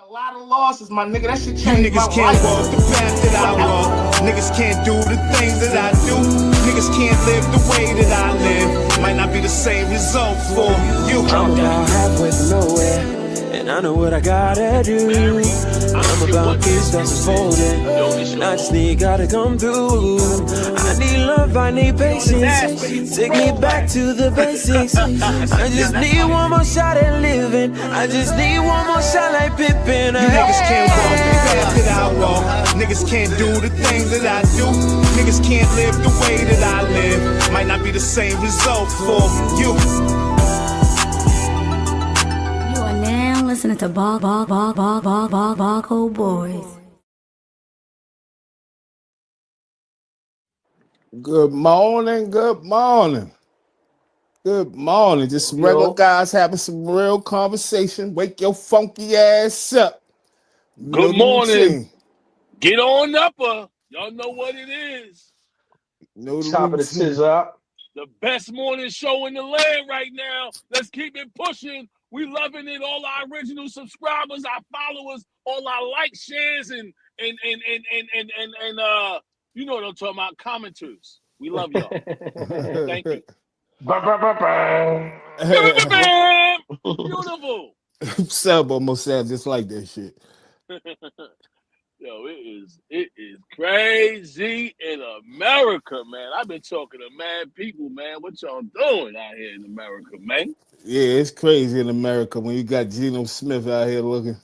A lot of losses, my nigga. That shit You changed my niggas can't life. walk the path that I walk. Niggas can't do the things that I do. Niggas can't live the way that I live. Might not be the same result for you. I'm about halfway to nowhere, and I know what I gotta do. I'm about peace that's unfolding, and I just need God to come through. I need love, I need patience. Take me back to the basics. I just need one more shot at living. I just need one more shot like Pippin. You niggas can't walk the path that I walk. Niggas can't do the things that I do. Niggas can't live the way that I live. Might not be the same result for you. You are now listening to Barco Boys. Good morning, good morning. Good morning. Just some regular guys having some real conversation. Wake your funky ass up. Good morning. Get on upper. Y'all know what it is. Top of the scissor up. The best morning show in the land right now. Let's keep it pushing. We loving it. All our original subscribers, our followers, all our likes, shares, and you know what I'm talking about, commenters. We love y'all. Thank you. Beautiful. Sub almost sounds just like that shit. Yo, it is crazy in America, man. I've been talking to mad people, man. What y'all doing out here in America, man? Yeah, it's crazy in America when you got Geno Smith out here looking.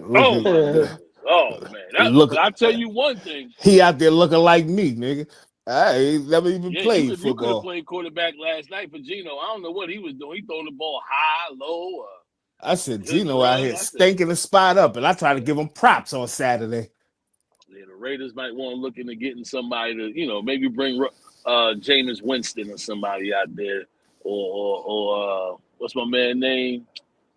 Oh my goodness. Oh man. I'll tell you one thing. He out there looking like me, nigga. I ain't never even played football. You could have played quarterback last night for Geno. I don't know what he was doing. He throwing the ball high, low. I said Geno out here stinking the spot up, and I try to give him props on Saturday. Yeah, the Raiders might want to look into getting somebody to, maybe bring Jameis Winston or somebody out there, or what's my man name?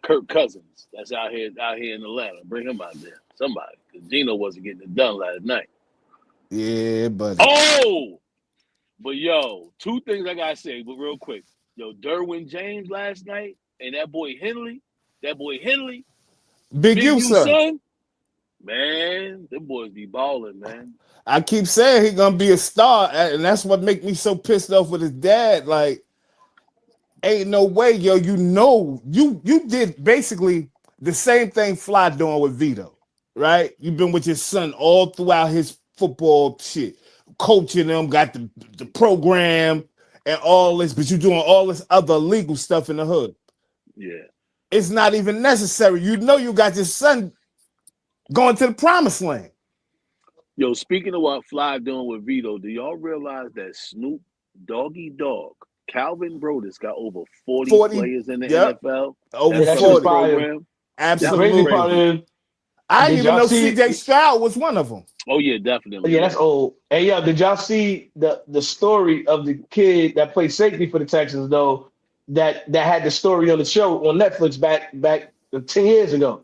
Kirk Cousins. That's out here in Atlanta. Bring him out there, somebody, because Geno wasn't getting it done last night. Yeah, buddy. Oh, but yo, two things I gotta say, but real quick. Yo, Derwin James last night and that boy Henley. Big U, son. Man, them boys be balling, man. I keep saying he's gonna be a star, and that's what make me so pissed off with his dad. Like, ain't no way, yo. You did basically the same thing Fly doing with Vito, right? You've been with your son all throughout his football shit, coaching them, got the program and all this, but you're doing all this other illegal stuff in the hood. Yeah. It's not even necessary. You got your son going to the promised land. Yo, speaking of what Fly doing with Vito, do y'all realize that Snoop Doggy Dog, Calvin Brodus got over 40 players in the NFL? Over 40 program. Absolutely. I didn't even know CJ Stroud was one of them. Oh yeah, definitely. Yeah, that's old. Hey, yo, did y'all see the story of the kid that played safety for the Texans though? That had the story on the show on Netflix back 10 years ago.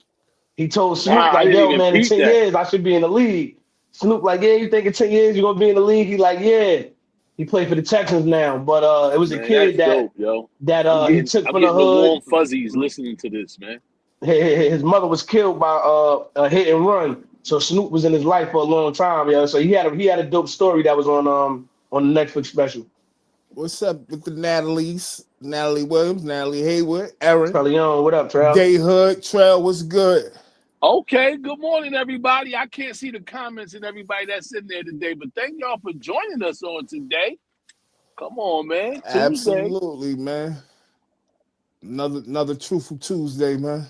He told Snoop yo, man, in 10 years I should be in the league. Snoop like, yeah, you think in 10 years you're gonna be in the league? He like, yeah. He played for the Texans now, but it was a kid that he took from the hood. The warm fuzzies listening to this, man. His mother was killed by a hit and run, so Snoop was in his life for a long time, yo. So he had a dope story that was on the Netflix special. What's up with the Natalies? Natalie Williams, Natalie Haywood, Aaron. Leon, what up, Trail? Day Hood, Trail, what's good? Okay, good morning, everybody. I can't see the comments and everybody that's in there today, but thank y'all for joining us on today. Come on, man. Tuesday. Absolutely, man. Another Truthful Tuesday, man.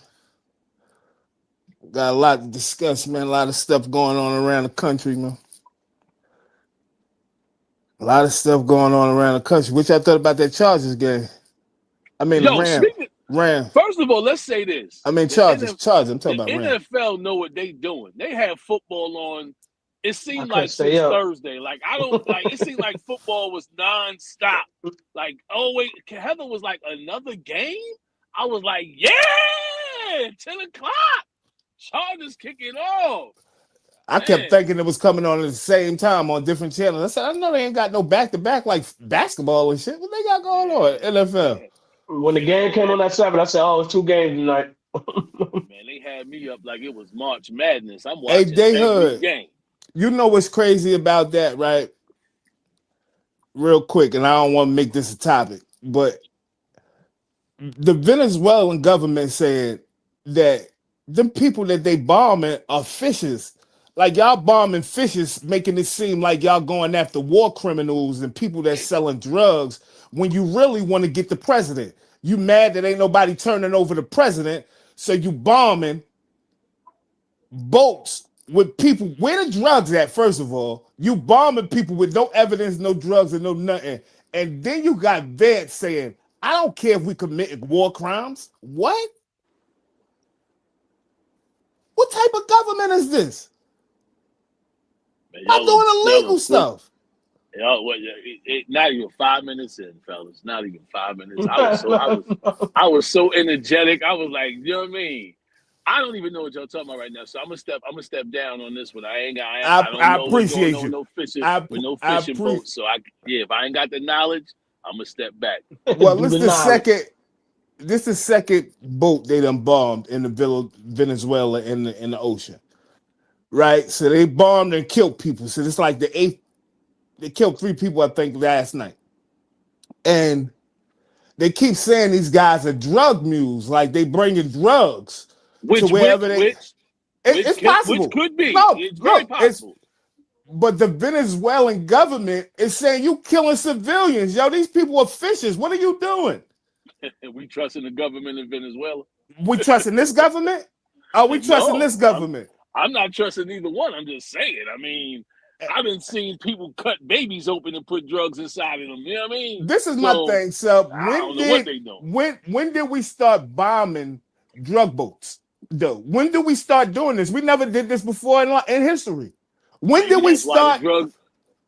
Got a lot to discuss, man. A lot of stuff going on around the country, man. A lot of stuff going on around the country. What y'all thought about that Chargers game? I mean, Ram. First of all, let's say this. I mean, Chargers. I'm talking about Ram. NFL know what they doing. They have football on. It seemed like since Thursday. Like it seemed like football was nonstop. Like, oh wait, Heather was like another game. I was like, yeah, 10 o'clock. Chargers kicking off. I kept thinking it was coming on at the same time on different channels. I said, I know they ain't got no back-to-back like basketball and shit. What they got going on? NFL. When the game came on at 7, I said, oh, it's 2 games tonight. Man, they had me up like it was March Madness. I'm Hey, watching they every heard. game. You know what's crazy about that, right? Real quick, and I don't want to make this a topic, but the Venezuelan government said that them people that they bombing are fishes. Like y'all bombing fishes, making it seem like y'all going after war criminals and people that's selling drugs when you really want to get the president. You mad that ain't nobody turning over the president, so you bombing boats with people. Where the drugs at? First of all, you bombing people with no evidence, no drugs, and no nothing. And then you got vets saying, "I don't care if we commit war crimes." What? What type of government is this? Man, I'm doing y'all illegal quick. stuff. Y'all, not even 5 minutes in, fellas. Not even 5 minutes. I was so energetic. I was like, you know what I mean? I don't even know what y'all talking about right now. So I'm gonna step down on this one. I don't I know what's going appreciate on with you. no fishing I appreciate. boats. So if I ain't got the knowledge, I'm gonna step back. Well, Do this the the knowledge. second. This the second boat they done bombed in the Venezuela in the ocean, right? So they bombed and killed people. So it's like the eighth. They killed 3 people, I think, last night, and they keep saying these guys are drug mules, like they bringing drugs to Which wherever they. It's which possible. could be. No, It's very look, it's possible. but the Venezuelan government is saying you killing civilians. Yo, these people are fishes. What are you doing? And we trusting the government in Venezuela. We trusting this government? Are we trusting No, this government? I'm not trusting either one. I'm just saying. I mean, I've been seeing people cut babies open and put drugs inside of them. You know what I mean? This is my So thing. So I don't know what they doing. when did we start bombing drug boats? Though when did we start doing this? We never did this before in history. When Maybe did we that's why the start? drugs.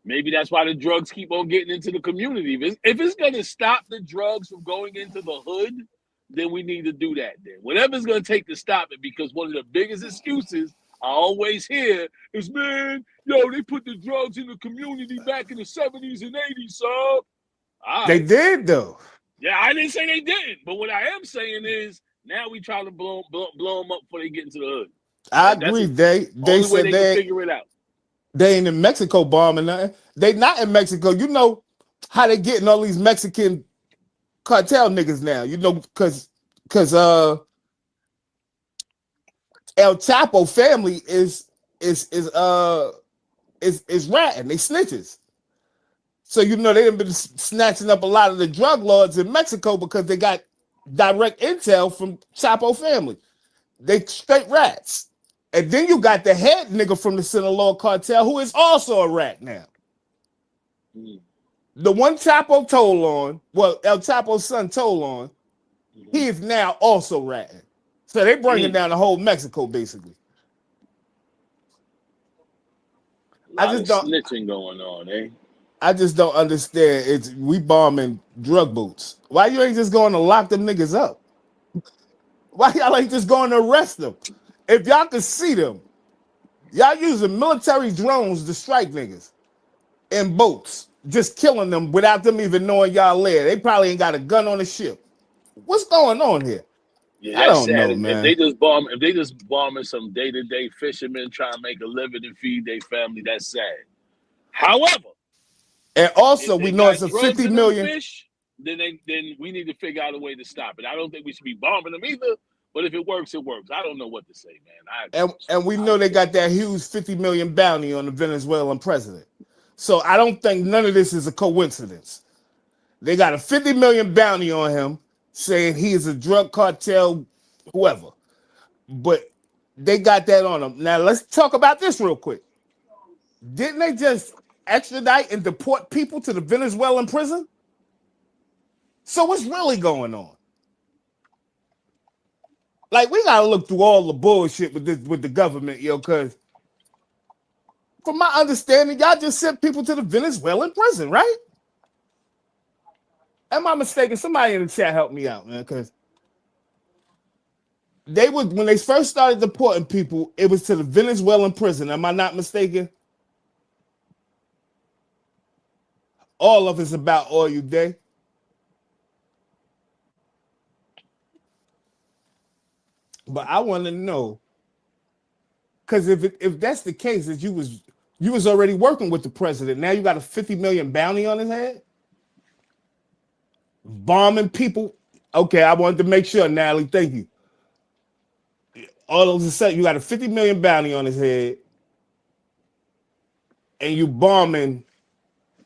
Maybe that's why the drugs keep on getting into the community. If it's going to stop the drugs from going into the hood, then we need to do that. Then whatever's going to take to stop it, because one of the biggest excuses I always hear is, man, yo, they put the drugs in the community back in the 70s and 80s, so all They right. did though. Yeah, I didn't say they didn't, but what I am saying is now we trying to blow them up before they get into the hood. I That's agree. the They only way said they can figure it out. they ain't in Mexico bombing nothing. They not in Mexico. You know how they getting all these Mexican cartel niggas now. You know because El Chapo family is ratting. They snitches. So you know they've been snatching up a lot of the drug lords in Mexico because they got direct intel from Chapo family. They straight rats. And then you got the head nigga from the Sinaloa cartel who is also a rat now. The one Chapo told on, well, El Chapo's son told on, he is now also ratting. So they bringing down the whole Mexico basically. A lot of snitching going on, eh? I just don't understand. It's we bombing drug boats. Why you ain't just going to lock them niggas up? Why y'all ain't just going to arrest them? If y'all could see them, y'all using military drones to strike niggas in boats, just killing them without them even knowing y'all there. They probably ain't got a gun on the ship. What's going on here? Yeah, I that's don't sad. know, If man. they just bombing some day-to-day fishermen trying to make a living and feed their family, that's sad. However, And also, if we they know it's got a drugs 50 in them million. fish, then we need to figure out a way to stop it. I don't think we should be bombing them either. But if it works, it works. I don't know what to say, man. And we know they got that huge 50 million bounty on the Venezuelan president. So I don't think none of this is a coincidence. They got a 50 million bounty on him saying he is a drug cartel, whoever. But they got that on him. Now let's talk about this real quick. Didn't they just extradite and deport people to the Venezuelan prison? So what's really going on? Like we gotta look through all the bullshit with the government, yo, because from my understanding, y'all just sent people to the Venezuelan prison, right? Am I mistaken? Somebody in the chat help me out, man, because they would when they first started deporting people, it was to the Venezuelan prison. Am I not mistaken? All of it's about oil, day. But I want to know, because if that's the case, that you was already working with the president. Now you got a 50 million bounty on his head, bombing people. Okay, I wanted to make sure, Natalie. Thank you. All of a sudden, you got a 50 million bounty on his head, and you bombing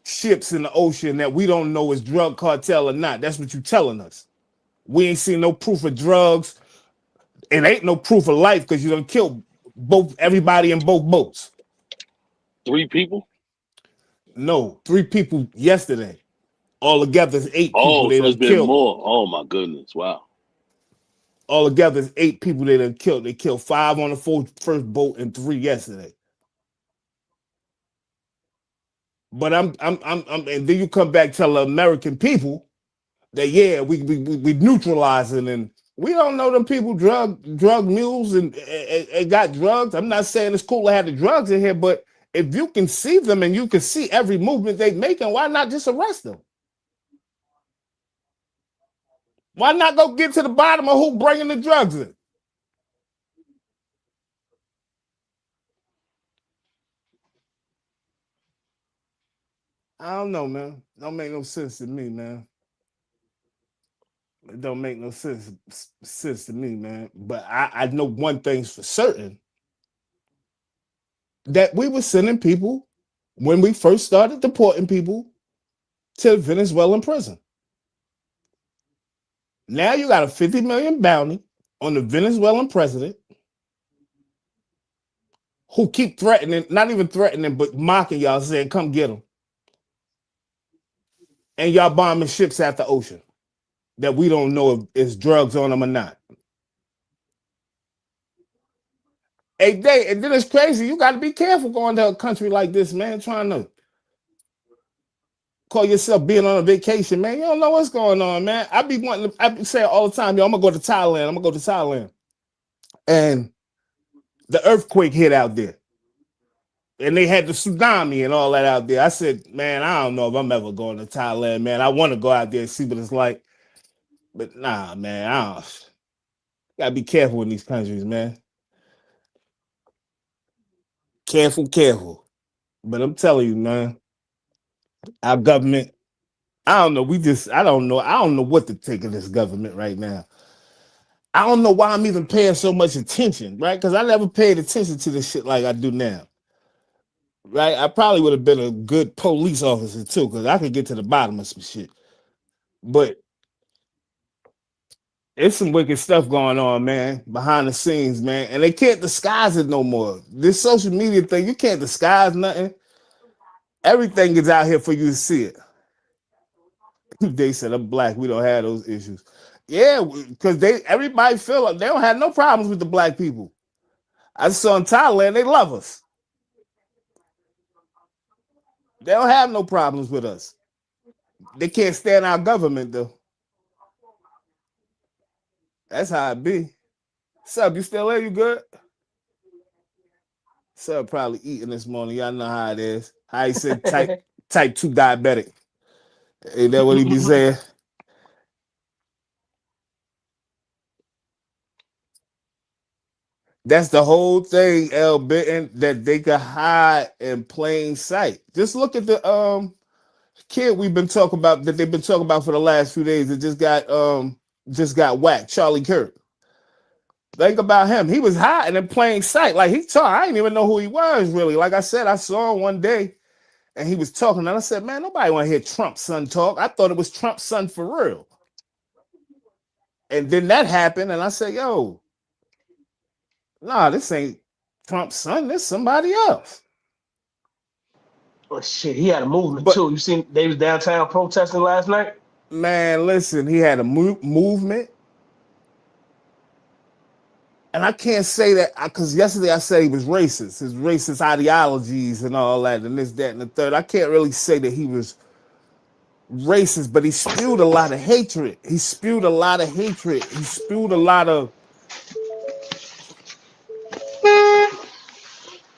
ships in the ocean that we don't know is drug cartel or not. That's what you telling us. We ain't seen no proof of drugs. It ain't no proof of life because you done killed everybody in both boats. 3 people? No, 3 people yesterday. All together is 8 people they so it's done been killed. more. Oh my goodness! Wow. All together is 8 people they done killed. They killed 5 on the first boat and 3 yesterday. But I'm and then you come back tell the American people that we neutralizing, and we don't know them people drug mules and got drugs. I'm not saying it's cool to have the drugs in here, but if you can see them and you can see every movement they making, why not just arrest them? Why not go get to the bottom of who bringing the drugs in? I don't know, man. Don't make no sense to me, man. It don't make no sense to me, man. But I know one thing's for certain, that we were sending people when we first started deporting people to Venezuelan prison. Now you got a 50 million bounty on the Venezuelan president who keep threatening, not even threatening, but mocking y'all, saying, come get him. And y'all bombing ships at the ocean that we don't know if it's drugs on them or not. And then it's crazy. You got to be careful going to a country like this, man, trying to call yourself being on a vacation, man. You don't know what's going on, man. I be saying all the time, yo, I'm going to go to Thailand. And the earthquake hit out there. And they had the tsunami and all that out there. I said, man, I don't know if I'm ever going to Thailand, man. I want to go out there and see what it's like. But nah, man, gotta be careful in these countries, man. Careful. But I'm telling you, man, our government, I don't know. I don't know what to take of this government right now. I don't know why I'm even paying so much attention, right? Because I never paid attention to this shit like I do now. Right? I probably would have been a good police officer too, because I could get to the bottom of some shit. But it's some wicked stuff going on, man, behind the scenes, man. And they can't disguise it no more. This social media thing, you can't disguise nothing. Everything is out here for you to see it. They said, I'm black. We don't have those issues. Yeah, because everybody feel like they don't have no problems with the black people. I saw in Thailand, they love us. They don't have no problems with us. They can't stand our government, though. That's how it be. Sup, you still there? You good? Sup, probably eating this morning. Y'all know how it is. How he said type 2 diabetic. Ain't that what he be saying? That's the whole thing, L. Bitten, that they could hide in plain sight. Just look at the kid we've been talking about, that they've been talking about for the last few days, that just got whacked, Charlie Kirk. Think about him. He was hiding in plain sight. Like I didn't even know who he was, really. Like I said, I saw him one day and he was talking, and I said, man, nobody want to hear Trump's son talk. I thought it was Trump's son for real. And then that happened, and I said, yo, nah, this ain't Trump's son. This somebody else. Oh shit, he had a movement too. You seen they was downtown protesting last night? Man, listen, he had a movement. And I can't say that because yesterday I said he was racist, his racist ideologies and all that, and this, that, and the third. I can't really say that he was racist, but he spewed a lot of hatred. He spewed a lot of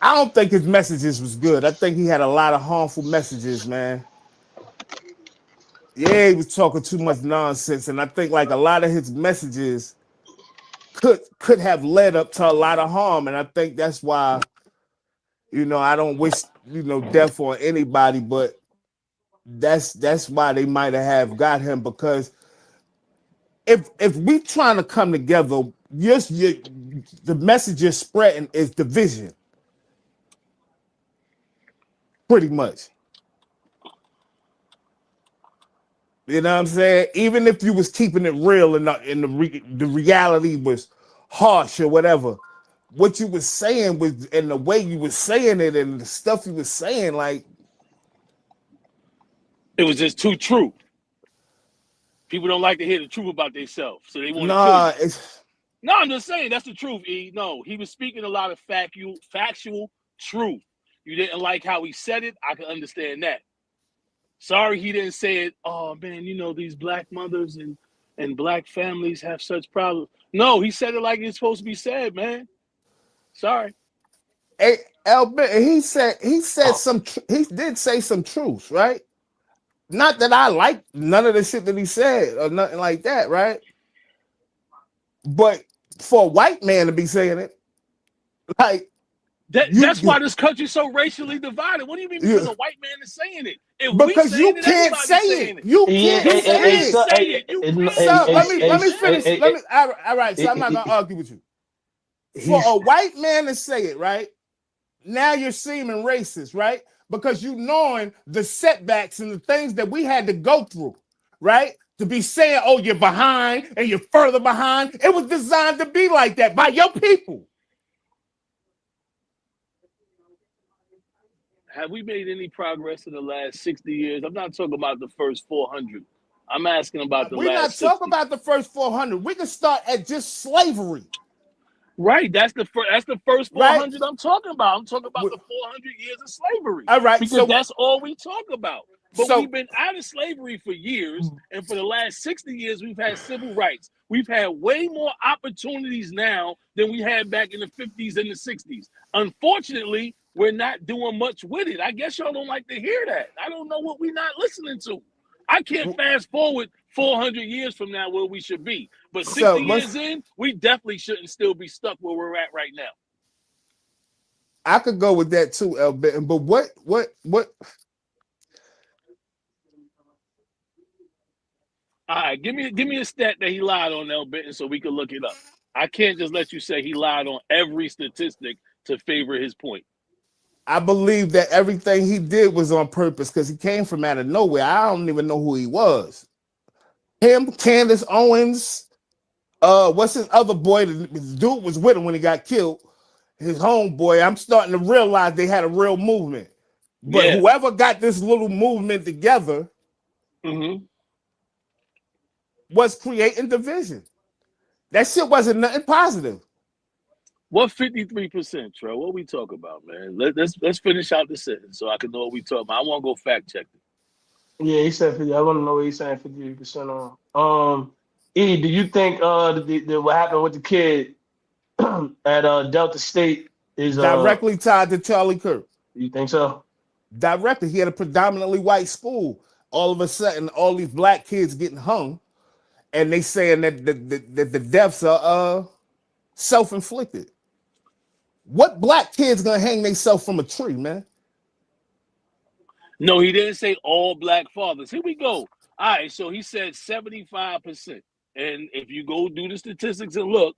I don't think his messages was good. I think he had a lot of harmful messages, man. Yeah, he was talking too much nonsense, and I think like a lot of his messages could could have led up to a lot of harm. And I think that's why, I don't wish, death on anybody, but that's why they might have got him, because if we trying to come together, the message you're spreading is division, pretty much. You know what I'm saying? Even if you was keeping it real and the reality was harsh or whatever, what you was saying was, and the way you was saying it and the stuff you was saying, like, it was just too true. People don't like to hear the truth about themselves, so they want to kill you. No, I'm just saying that's the truth, E. No, he was speaking a lot of factual truth. You didn't like how he said it. I can understand that. Sorry he didn't say it, oh, man, these black mothers and black families have such problems. No, he said it like it's supposed to be said, man. Sorry. Hey, he did say some truth, right? Not that I like none of the shit that he said or nothing like that, right? But for a white man to be saying it, like, that's why this country's so racially divided. What do you mean because a white man is saying it? Because you can't say it. You can't say it. Let me finish. All right, so I'm not gonna argue with you. For a white man to say it, right? Now you're seeming racist, right? Because you knowing the setbacks and the things that we had to go through, right? To be saying, oh, you're behind and you're further behind. It was designed to be like that by your people. Have we made any progress in the last 60 years? I'm not talking about the first 400. I'm asking about the last 60. We're not talking about the first 400. We can start at just slavery. Right, that's the first 400 right? I'm talking about. I'm talking about the 400 years of slavery. All right, because that's all we talk about. But we've been out of slavery for years, and for the last 60 years, we've had civil rights. We've had way more opportunities now than we had back in the 50s and the 60s. Unfortunately, we're not doing much with it. I guess y'all don't like to hear that. I don't know what we're not listening to. I can't fast forward 400 years from now where we should be. But 60 years in, we definitely shouldn't still be stuck where we're at right now. I could go with that too, El Benton. But what? All right, give me a stat that he lied on, El Benton, so we can look it up. I can't just let you say he lied on every statistic to favor his point. I believe that everything he did was on purpose because he came from out of nowhere. I don't even know who he was. Him, Candace Owens, what's his other boy? The dude was with him when he got killed. His homeboy. I'm starting to realize they had a real movement. But whoever got this little movement together was creating division. That shit wasn't nothing positive. What 53%, Trey? What we talk about, man? Let's finish out the sentence so I can know what we talk about. I want to go fact check it. Yeah, he said 50. I want to know what he's saying 53% on. E, do you think what happened with the kid at Delta State is directly tied to Charlie Kirk? You think so? Directly. He had a predominantly white school. All of a sudden, all these black kids getting hung, and they saying that the deaths are self-inflicted. What black kid's gonna hang themselves from a tree, man? No, he didn't say all black fathers. Here we go. All right, so he said 75%. And if you go do the statistics and look,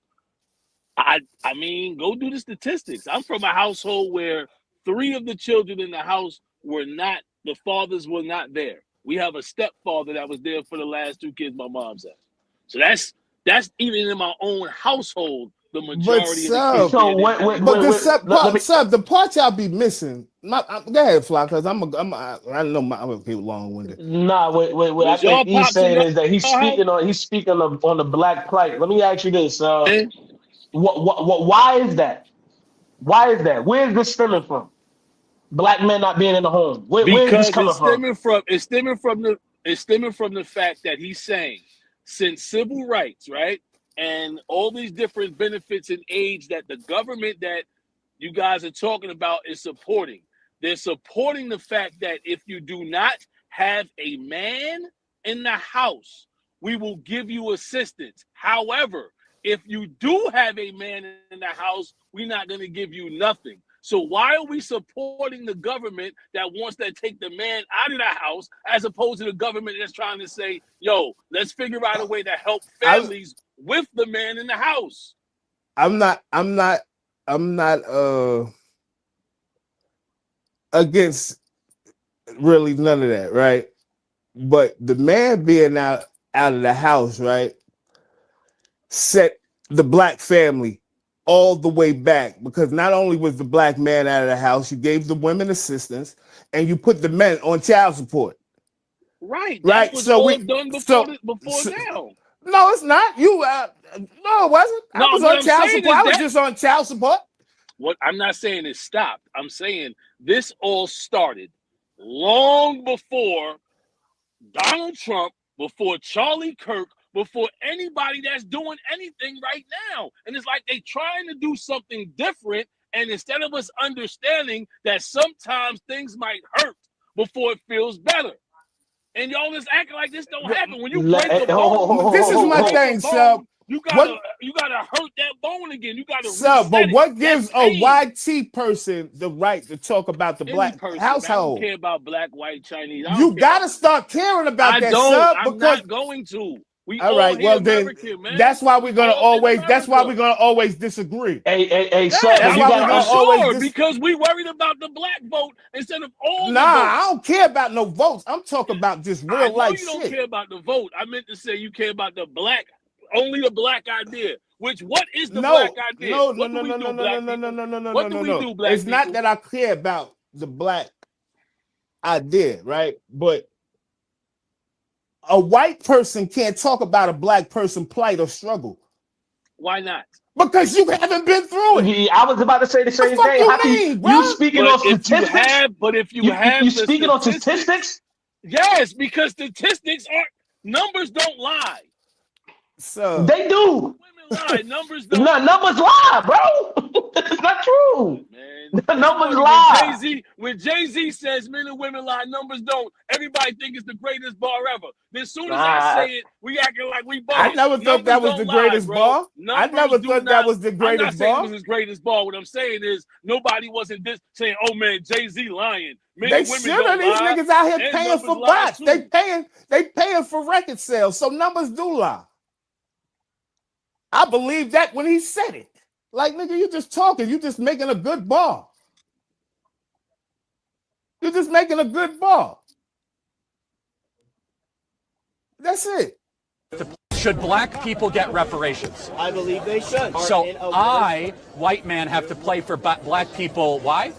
I mean, go do the statistics. I'm from a household where 3 of the children in the house the fathers were not there. We have a stepfather that was there for the last 2 kids my mom's had. So that's even in my own household. The majority of the kids. The part y'all be missing. Go ahead, Fly, because I know I'm gonna keep long-winded. Nah, what I think he's saying is that he's speaking on the black plight. Let me ask you this: why is that? Why is that? Where is this stemming from? Black men not being in the home. Where is this coming from? It's stemming from the fact that he's saying since civil rights, right? And all these different benefits and aids that the government that you guys are talking about is supporting. They're supporting the fact that if you do not have a man in the house, we will give you assistance. However, if you do have a man in the house, we're not going to give you nothing. So why are we supporting the government that wants to take the man out of the house as opposed to the government that's trying to say, yo, let's figure out a way to help families with the man in the house? I'm not against really none of that, right? But the man being out of the house, right, set the black family all the way back, because not only was the black man out of the house, you gave the women assistance and you put the men on child support. Right. Right. That was all done before now. No, it's not. You no, it wasn't. No, I was on child support. I was just on child support. What I'm not saying is stopped. I'm saying this all started long before Donald Trump, before Charlie Kirk, before anybody that's doing anything right now. And it's like they trying to do something different. And instead of us understanding that sometimes things might hurt before it feels better. And y'all just acting like this don't happen. When you break a bone, this is my thing, sir. You gotta hurt that bone again. You gotta reset but what gives a YT person the right to talk about the black household? I don't care about black, white, Chinese. You gotta start caring about that, sir. I'm not going to. We all right, well then, that's why we're gonna always. That's why we're gonna always disagree. Hey, so that's why we're gonna always because we worried about the black vote instead of all. Nah, I don't care about no votes. I'm talking about just real life shit. You don't care about the vote. I meant to say you care about the black, only the black idea. Which what is the black idea? No. What do we do, black people? It's not that I care about the black idea, right? But a white person can't talk about a black person plight or struggle. Why not? Because you haven't been through it. Yeah, I was about to say the same thing. You speaking on statistics? You speaking on statistics? Yes, because statistics numbers don't lie. So they do. Women lie. Numbers don't. No, numbers lie, bro. It's not true. Man, the numbers lie. When Jay-Z says men and women lie, numbers don't. Everybody think it's the greatest bar ever. Then as soon as I say it, we acting like we both. I never thought that was the greatest bar. I never thought that was the greatest bar. I'm not saying it was the greatest bar. What I'm saying is nobody wasn't saying, "Oh man, Jay-Z lying." Men they should have. These niggas out here paying for bots. They paying for record sales. So numbers do lie. I believe that when he said it. Like, nigga, you just talking. You just making a good bar. You're just making a good bar. That's it. Should black people get reparations? I believe they should. So I, white man, have to play for black people. Why?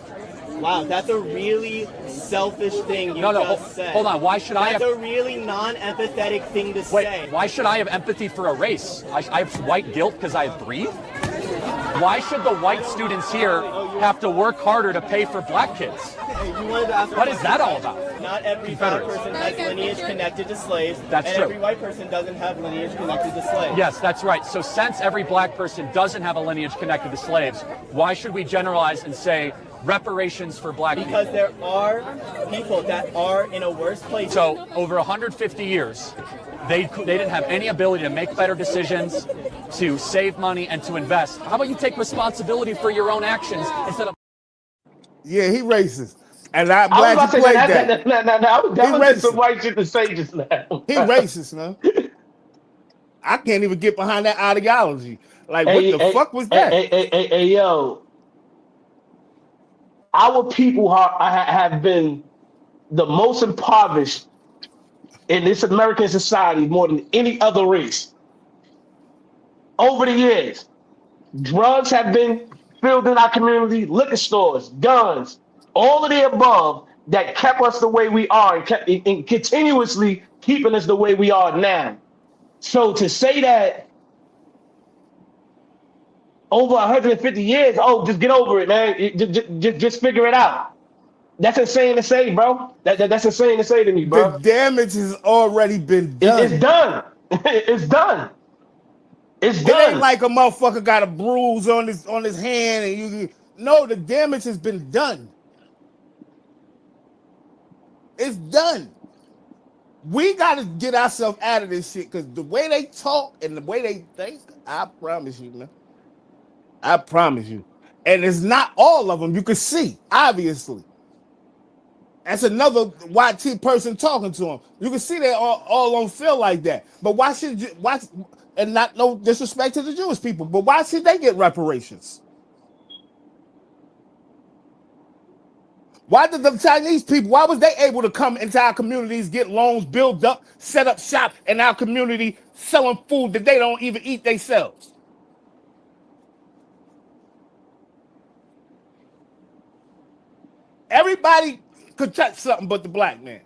Wow, that's a really selfish thing you just said. Hold on. Why should I have... That's a really non-empathetic thing to say. Why should I have empathy for a race? I have white guilt because I breathe? Why should the white students here have to work harder to pay for black kids? What is that all about? Not every black person has lineage connected to slaves. That's true. Every white person doesn't have lineage connected to slaves. Yes, that's right. So since every black person doesn't have a lineage connected to slaves, why should we generalize and say reparations for black people? Because there are people that are in a worse place. So over 150 years, they didn't have any ability to make better decisions, to save money, and to invest. How about you take responsibility for your own actions instead of... Yeah, he racist. And I'm glad you played that. That was some white shit to say just now. He racist, man. I can't even get behind that ideology. Like, what the fuck was that? Hey, yo. Our people have been the most impoverished in this American society more than any other race. Over the years, drugs have been filled in our community, liquor stores, guns, all of the above that kept us the way we are and continuously keeping us the way we are now. So to say that over 150 years, just get over it, man. Just figure it out. That's insane to say, bro. That's insane to say to me, bro. The damage has already been done. It's done. It's done. It's done. It ain't like a motherfucker got a bruise on his hand and no, the damage has been done. It's done. We got to get ourselves out of this shit because the way they talk and the way they think, I promise you, man. I promise you. And it's not all of them. You can see, obviously. That's another YT person talking to him. You can see they all don't feel like that. But why should you, why, and not no disrespect to the Jewish people, but why should they get reparations? Why did the Chinese people, why was they able to come into our communities, get loans, build up, set up shop in our community, selling food that they don't even eat themselves? Everybody could touch something but the black man.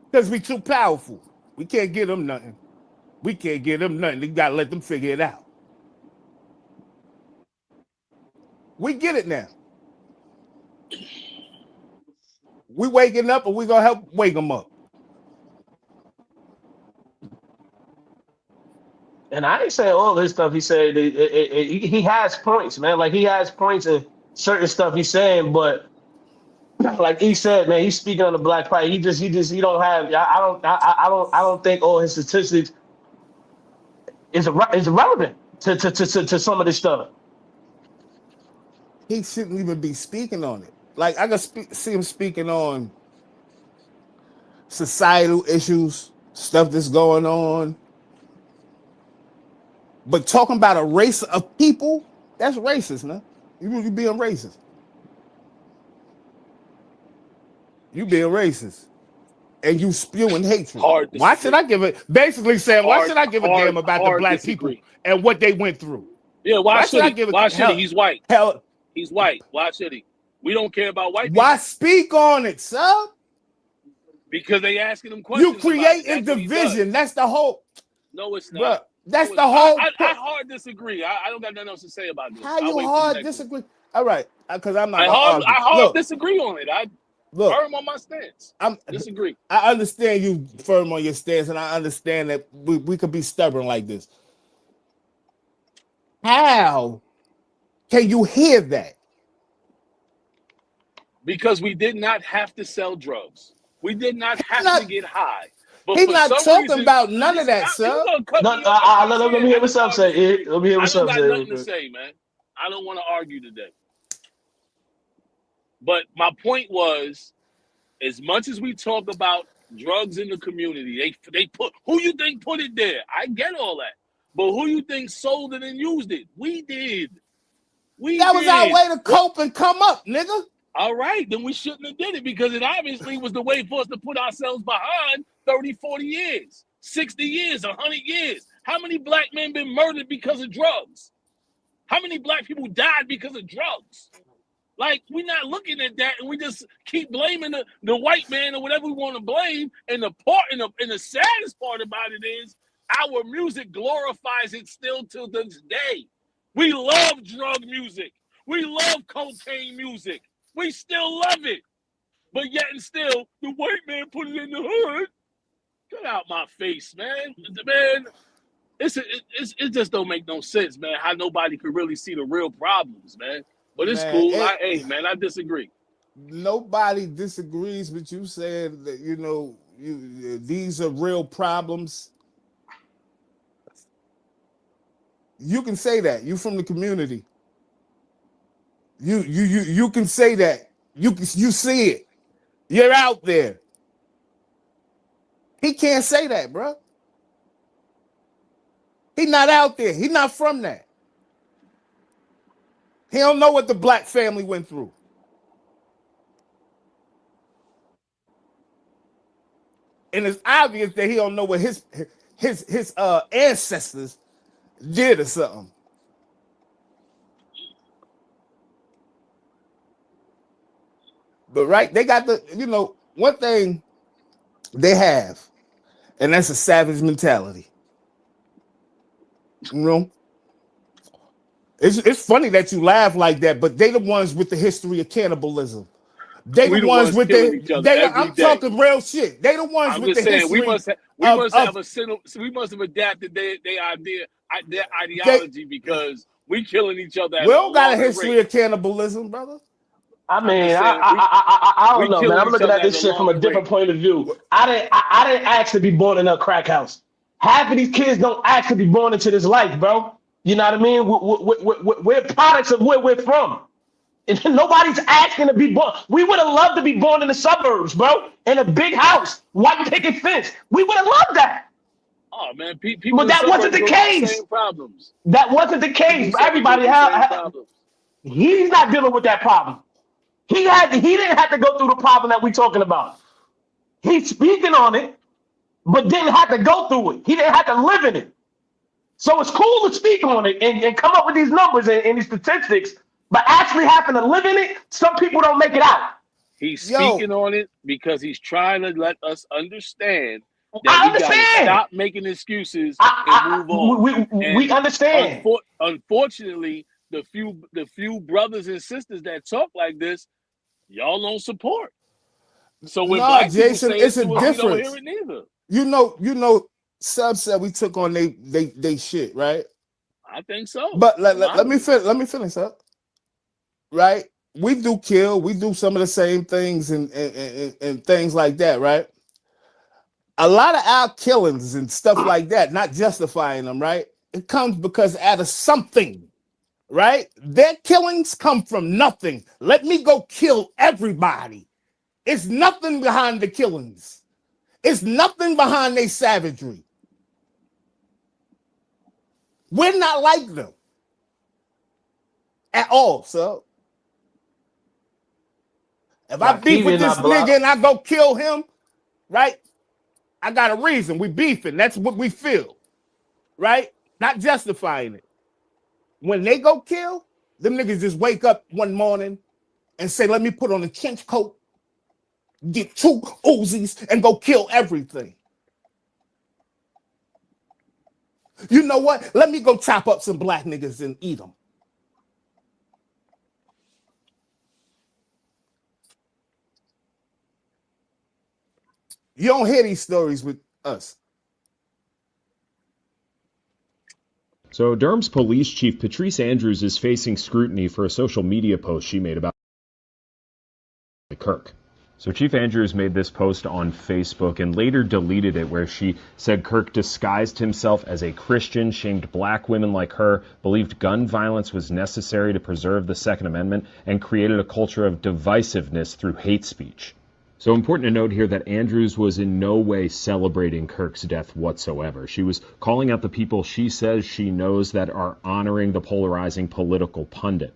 Because we too powerful. We can't give them nothing. We can't give them nothing. We got to let them figure it out. We get it now. We waking up and we going to help wake them up. And I ain't saying all this stuff. He said he has points, man. Like he has points in certain stuff he's saying, but like he said, man, he's speaking on the black pride. He don't have. I don't think all his statistics is irrelevant to some of this stuff. He shouldn't even be speaking on it. Like I can see him speaking on societal issues, stuff that's going on. But talking about a race of people, that's racist, man. You being racist. You being racist. And you spewing hatred. Why should I give it? Basically saying, why should I give a damn about the black people and what they went through? Yeah, why should I give it? Why should he? He's white. Hell, he's white. Why should he? We don't care about white people. Why speak on it, sir? Because they asking them questions. You creating division. That's the whole. No, it's not. Bruh, that's the whole. I hard disagree. I don't got nothing else to say about this. How you hard disagree? All right, because I'm not. I hard disagree on it. I firm on my stance. I'm disagree. I understand you firm on your stance, and I understand that we could be stubborn like this. How can you hear that? Because we did not have to sell drugs. We did not have to get high. But he's not talking about none of that, sir. Let me hear what's up, say. Let me hear what's up, say. I don't got nothing to say, man. I don't want to argue today. But my point was, as much as we talk about drugs in the community, they put who you think put it there. I get all that, but who you think sold it and used it? We did. That was our way to cope and come up, nigga. All right, then we shouldn't have did it because it obviously was the way for us to put ourselves behind 30, 40 years, 60 years, 100 years. How many black men been murdered because of drugs? How many black people died because of drugs? Like, we're not looking at that, and we just keep blaming the white man or whatever we want to blame. And the saddest part about it is our music glorifies it still to this day. We love drug music. We love cocaine music. We still love it. But yet and still, the white man put it in the hood. Get out my face, man. Man, it just don't make no sense, man, how nobody could really see the real problems, man. But it's cool. I disagree. Nobody disagrees with you saying that, these are real problems. You can say that. You from the community. You can say that. You see it. You're out there. He can't say that, bro. He's not out there. He's not from that. He don't know what the black family went through. And it's obvious that he don't know what his ancestors did or something. But right, they got one thing they have, and that's a savage mentality. It's funny that you laugh like that, but they the ones with the history of cannibalism. They the ones with I'm talking real shit. They the ones with the history. We must have adapted their ideology because we killing each other. We don't got a history of cannibalism, brother. I I'm mean, just saying I we don't know, man. killing I'm each looking other at at this an shit from a alarming different rate. point of view. I didn't ask to be born in a crack house. Half of these kids don't ask to be born into this life, bro. You know what I mean? We're products of where we're from. And nobody's asking to be born. We would have loved to be born in the suburbs, bro, in a big house, white picket fence. We would have loved that. Oh man, people But in the that wasn't suburbs the go through the case. same problems. That wasn't the People in case. the suburbs go Everybody through the same problems. he's not dealing with that problem. He didn't have to go through the problem that we're talking about. He's speaking on it, but didn't have to go through it. He didn't have to live in it. So it's cool to speak on it and come up with these numbers and these statistics, but actually having to live in it, some people don't make it out. He's Yo, speaking on it because he's trying to let us understand that I we got to understand. stop making excuses and move on. We And understand. unfortunately, the few brothers and sisters that talk like this, y'all don't support. So when no, black people Jason, say it's it a to us, we don't hear difference. it neither. You know, Sub said we took on they shit, right? I think so. But let me finish up, right? We do kill, we do some of the same things and things like that, right? A lot of our killings and stuff like that, not justifying them, right? It comes because out of something, right? Their killings come from nothing. Let me go kill everybody. It's nothing behind the killings. It's nothing behind their savagery. We're not like them at all, so if I Now, beef with Kiwi this not nigga blocked. and I go kill him, right? I got a reason. We beefing. That's what we feel, right? Not justifying it. When they go kill, them niggas just wake up one morning and say, let me put on a trench coat, get 2 Uzis, and go kill everything. You know what? Let me go chop up some black niggas and eat them. You don't hear these stories with us. So Durham's police chief Patrice Andrews is facing scrutiny for a social media post she made about Kirk. So Chief Andrews made this post on Facebook and later deleted it, where she said Kirk disguised himself as a Christian, shamed black women like her, believed gun violence was necessary to preserve the Second Amendment, and created a culture of divisiveness through hate speech. So important to note here that Andrews was in no way celebrating Kirk's death whatsoever. She was calling out the people she says she knows that are honoring the polarizing political pundit.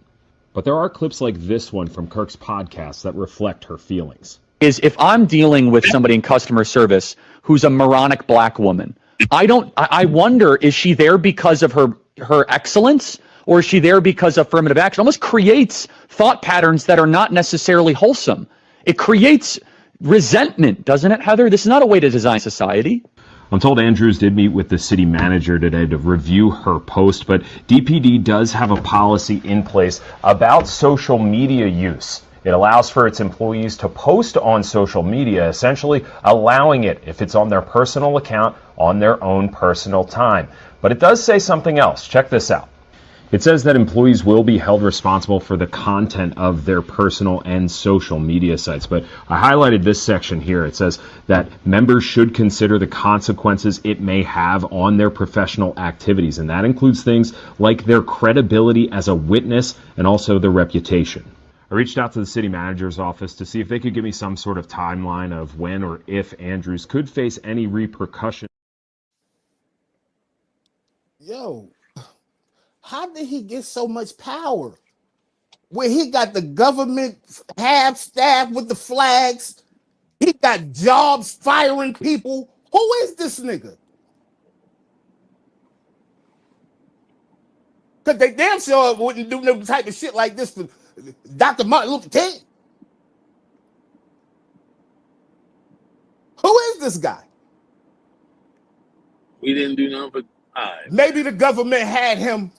But there are clips like this one from Kirk's podcast that reflect her feelings. Is if I'm dealing with somebody in customer service who's a moronic black woman, I wonder, is she there because of her excellence, or is she there because of affirmative action? It almost creates thought patterns that are not necessarily wholesome. It creates resentment, doesn't it, Heather? This is not a way to design society. I'm told Andrews did meet with the city manager today to review her post, but DPD does have a policy in place about social media use. It allows for its employees to post on social media, essentially allowing it, if it's on their personal account, on their own personal time. But it does say something else. Check this out. It says that employees will be held responsible for the content of their personal and social media sites. But I highlighted this section here. It says that members should consider the consequences it may have on their professional activities. And that includes things like their credibility as a witness and also their reputation. I reached out to the city manager's office to see if they could give me some sort of timeline of when or if Andrews could face any repercussions. Yo, how did he get so much power? Where he got the government half staff with the flags, he got jobs firing people. Who is this nigga? Because they damn sure wouldn't do no type of shit like this for Dr. Martin Luther King. Who is this guy? We didn't do nothing but Maybe the government had him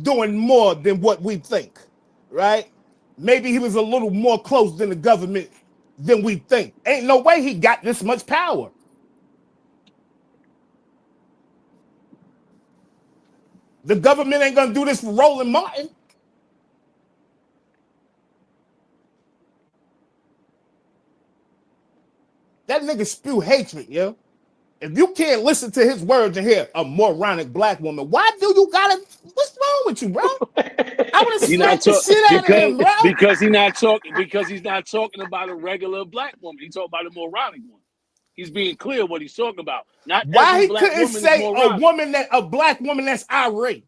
doing more than what we think, right? Maybe he was a little more close than the government than we think. Ain't no way he got this much power. The government ain't gonna do this for Roland Martin. That nigga spew hatred, yo. If you can't listen to his words and hear a moronic black woman, why do you gotta? What's wrong with you, bro? I would have smacked the shit out of him, bro. Because he's not talking about a regular black woman. He's talking about a moronic one. He's being clear what he's talking about. Not why every he black couldn't woman say is moronic. a black woman that's irate?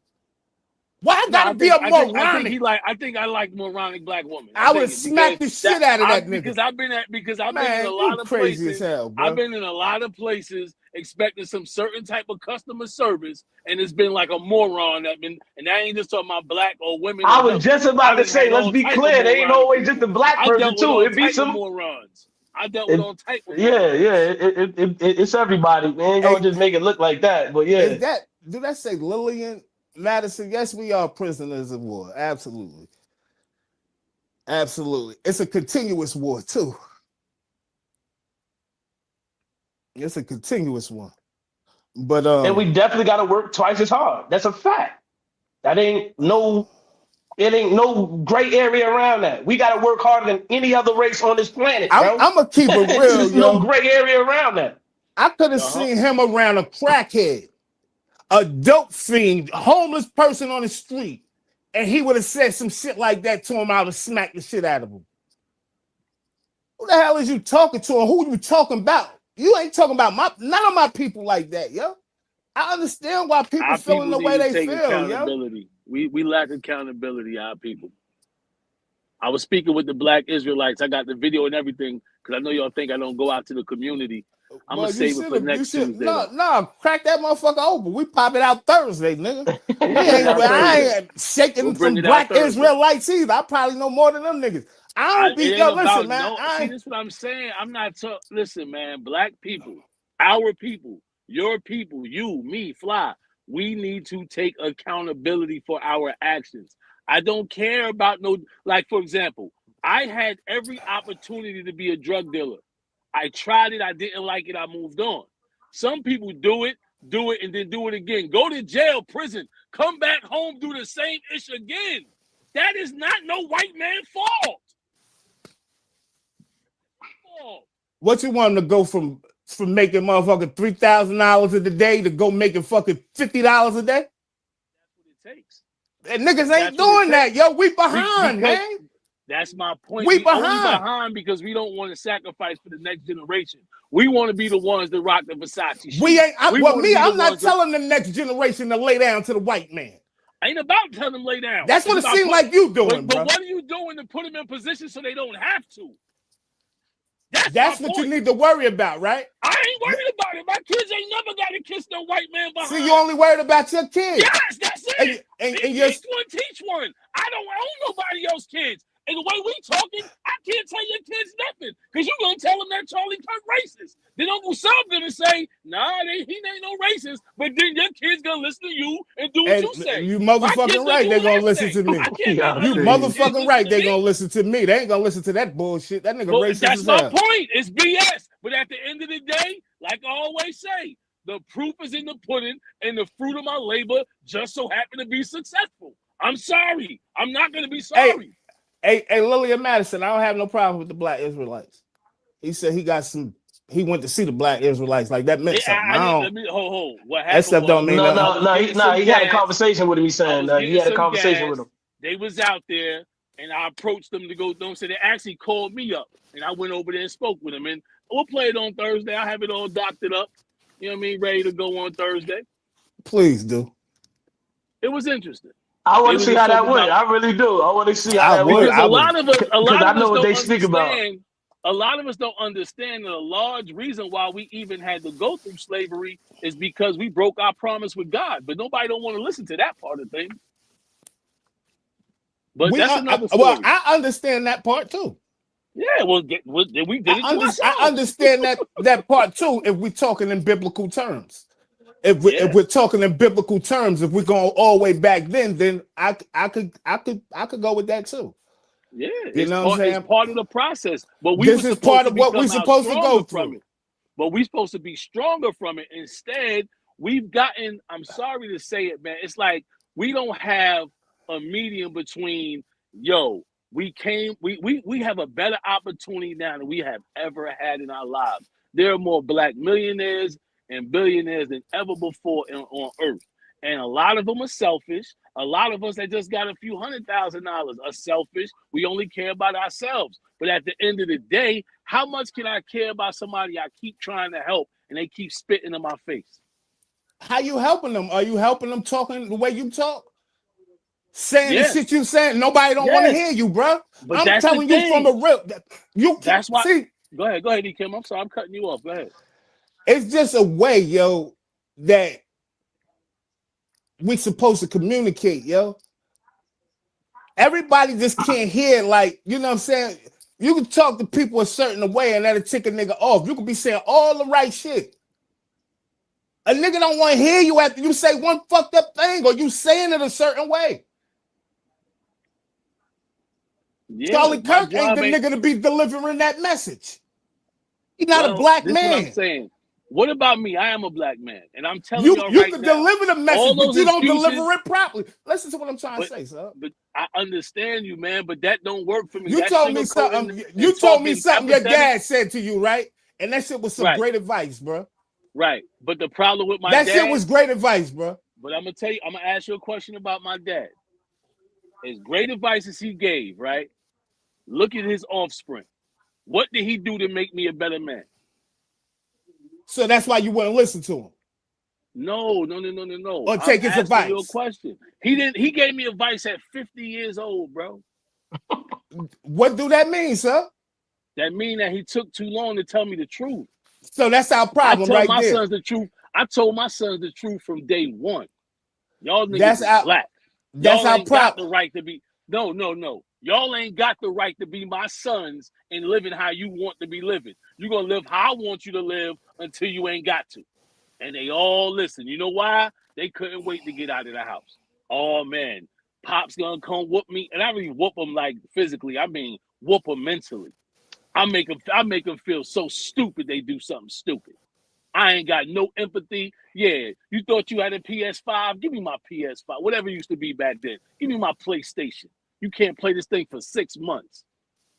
Why I gotta be a moronic? I think I like moronic black women. I would have smacked the shit out of that nigga. Because I've been in a lot of crazy places. As hell, bro. I've been in a lot of places expecting some certain type of customer service, and it's been like a moron and I ain't just talking about black or women. I was just about to say, let's be clear, they ain't always just the black person too. It be some morons. I dealt with all type of it's everybody. They ain't gonna just make it look like that. But yeah. Do that say Lillian Madison? Yes, we are prisoners of war. Absolutely. Absolutely. It's a continuous war too. It's a continuous one. But and we definitely gotta work twice as hard. That's a fact. It ain't no gray area around that. We got to work harder than any other race on this planet, bro. I'm going to keep it real, There's no gray area around that. I could have seen him around a crackhead, a dope fiend, homeless person on the street, and he would have said some shit like that to him. I would have smacked the shit out of him. Who the hell is you talking to, and who you talking about? You ain't talking about none of my people like that, yo. I understand why people feeling the way they feel, yo. We lack accountability, our people. I was speaking with the Black Israelites. I got the video and everything because I know y'all think I don't go out to the community. I'm going to save it for next Tuesday. No, crack that motherfucker open. We pop it out Thursday, nigga. I ain't shaking some Black Israelites either. I probably know more than them niggas. I don't be, listen, man. See, this is what I'm saying. I'm not talking. Listen, man, black people, our people, your people, you, me, Fly. We need to take accountability for our actions. I don't care about like, for example, I had every opportunity to be a drug dealer. I tried it. I didn't like it. I moved on. Some people do it, and then do it again. Go to jail, prison, come back home, do the same ish again. That is not no white man's fault. What you want him to go from making motherfucking $3,000 a day to go making fucking $50 a day? That's what it takes. And niggas ain't doing that, yo. We behind, man. That's my point. We behind because we don't want to sacrifice for the next generation. We want to be the ones that rock the Versace shoes. I'm not telling the next generation to lay down to the white man. Ain't about telling them lay down. That's what it seems like you doing, but what are you doing to put them in position so they don't have to? That's what you need to worry about, right? I ain't worried about it. My kids ain't never got to kiss no white man behind. See, you only worried about your kids. Yes, that's it. And teach one. I don't own nobody else's kids. And the way we talking, I can't tell your kids nothing because you're going to tell them that Charlie Kirk racist. Then Uncle Sam going to say, nah, he ain't no racist. But then your kids going to listen to you and do what you say. You motherfucking right, they're going to listen to me. You motherfucking right, they're going to listen to me. They ain't going to listen to that bullshit. That nigga racist That's as my hell. point. It's BS. But at the end of the day, like I always say, the proof is in the pudding and the fruit of my labor just so happened to be successful. I'm sorry. I'm not going to be sorry. Hey, Lillian Madison, I don't have no problem with the Black Israelites. He said he went to see the Black Israelites. Like that meant something. What happened? That stuff don't mean nothing. No, he had a conversation with him. He said he had a conversation with him. They was out there and I approached them to go. Don't say they actually called me up and I went over there and spoke with them. And we'll play it on Thursday. I have it all doctored up. You know what I mean? Ready to go on Thursday. Please do. It was interesting. I want to see how that went. I really do. I want to see how that went. A lot of us don't A lot of us don't understand that a large reason why we even had to go through slavery is because we broke our promise with God. But nobody don't want to listen to that part of things. But that's another story. Well, I understand that part too. Yeah, we did it. I understand that part too. If we're talking in biblical terms. If we're talking in biblical terms, if we're going all the way back then I could go with that too. Yeah, you know what I'm saying? It's part of the process. But this is part of what we're supposed to go through. But we're supposed to be stronger from it. Instead, we've gotten, I'm sorry to say it, man, it's like we don't have a medium between, we have a better opportunity now than we have ever had in our lives. There are more black millionaires and billionaires than ever before on earth. And a lot of them are selfish. A lot of us that just got a few $100,000 are selfish. We only care about ourselves. But at the end of the day, how much can I care about somebody I keep trying to help and they keep spitting in my face? How you helping them? Are you helping them talking the way you talk? Saying the shit you saying? Nobody don't want to hear you, bro. But I'm telling you from a real. You that's why. See, go ahead, Kim. I'm sorry, I'm cutting you off. Go ahead. It's just a way, yo, that we supposed to communicate, yo. Everybody just can't hear, like, you know what I'm saying? You can talk to people a certain way and that'll tick a nigga off. You can be saying all the right shit. A nigga don't want to hear you after you say one fucked up thing or you saying it a certain way. Yeah, Charlie Kirk ain't the nigga to be delivering that message. He's not a black man. This is what I'm saying. What about me? I am a black man, and I'm telling you y'all you right can now, deliver the message, but you don't deliver it properly. Listen to what I'm trying to say, sir. But I understand you, man. But that don't work for me. You told me something. You told me something your dad said to you, right? And that shit was some great advice, bro. Right. But the problem with my dad, that shit was great advice, bro. But I'm gonna tell you, I'm gonna ask you a question about my dad. As great advice as he gave, right? Look at his offspring. What did he do to make me a better man? So that's why you wouldn't listen to him. No. Or take his advice. Your question. He didn't. He gave me advice at 50 years old, bro. What do that mean, sir? That mean that he took too long to tell me the truth. So that's our problem, right there. I told my sons the truth. I told my sons the truth from day one. Y'all niggas is black. That's y'all our ain't problem. Got the right to be. No. Y'all ain't got the right to be my sons and living how you want to be living. You're going to live how I want you to live until you ain't got to. And they all listen. You know why? They couldn't wait to get out of the house. Oh, man. Pop's going to come whoop me. And I don't even whoop them like physically. I mean, whoop them mentally. I make them feel so stupid they do something stupid. I ain't got no empathy. Yeah, you thought you had a PS5? Give me my PS5. Whatever it used to be back then. Give me my PlayStation. You can't play this thing for 6 months.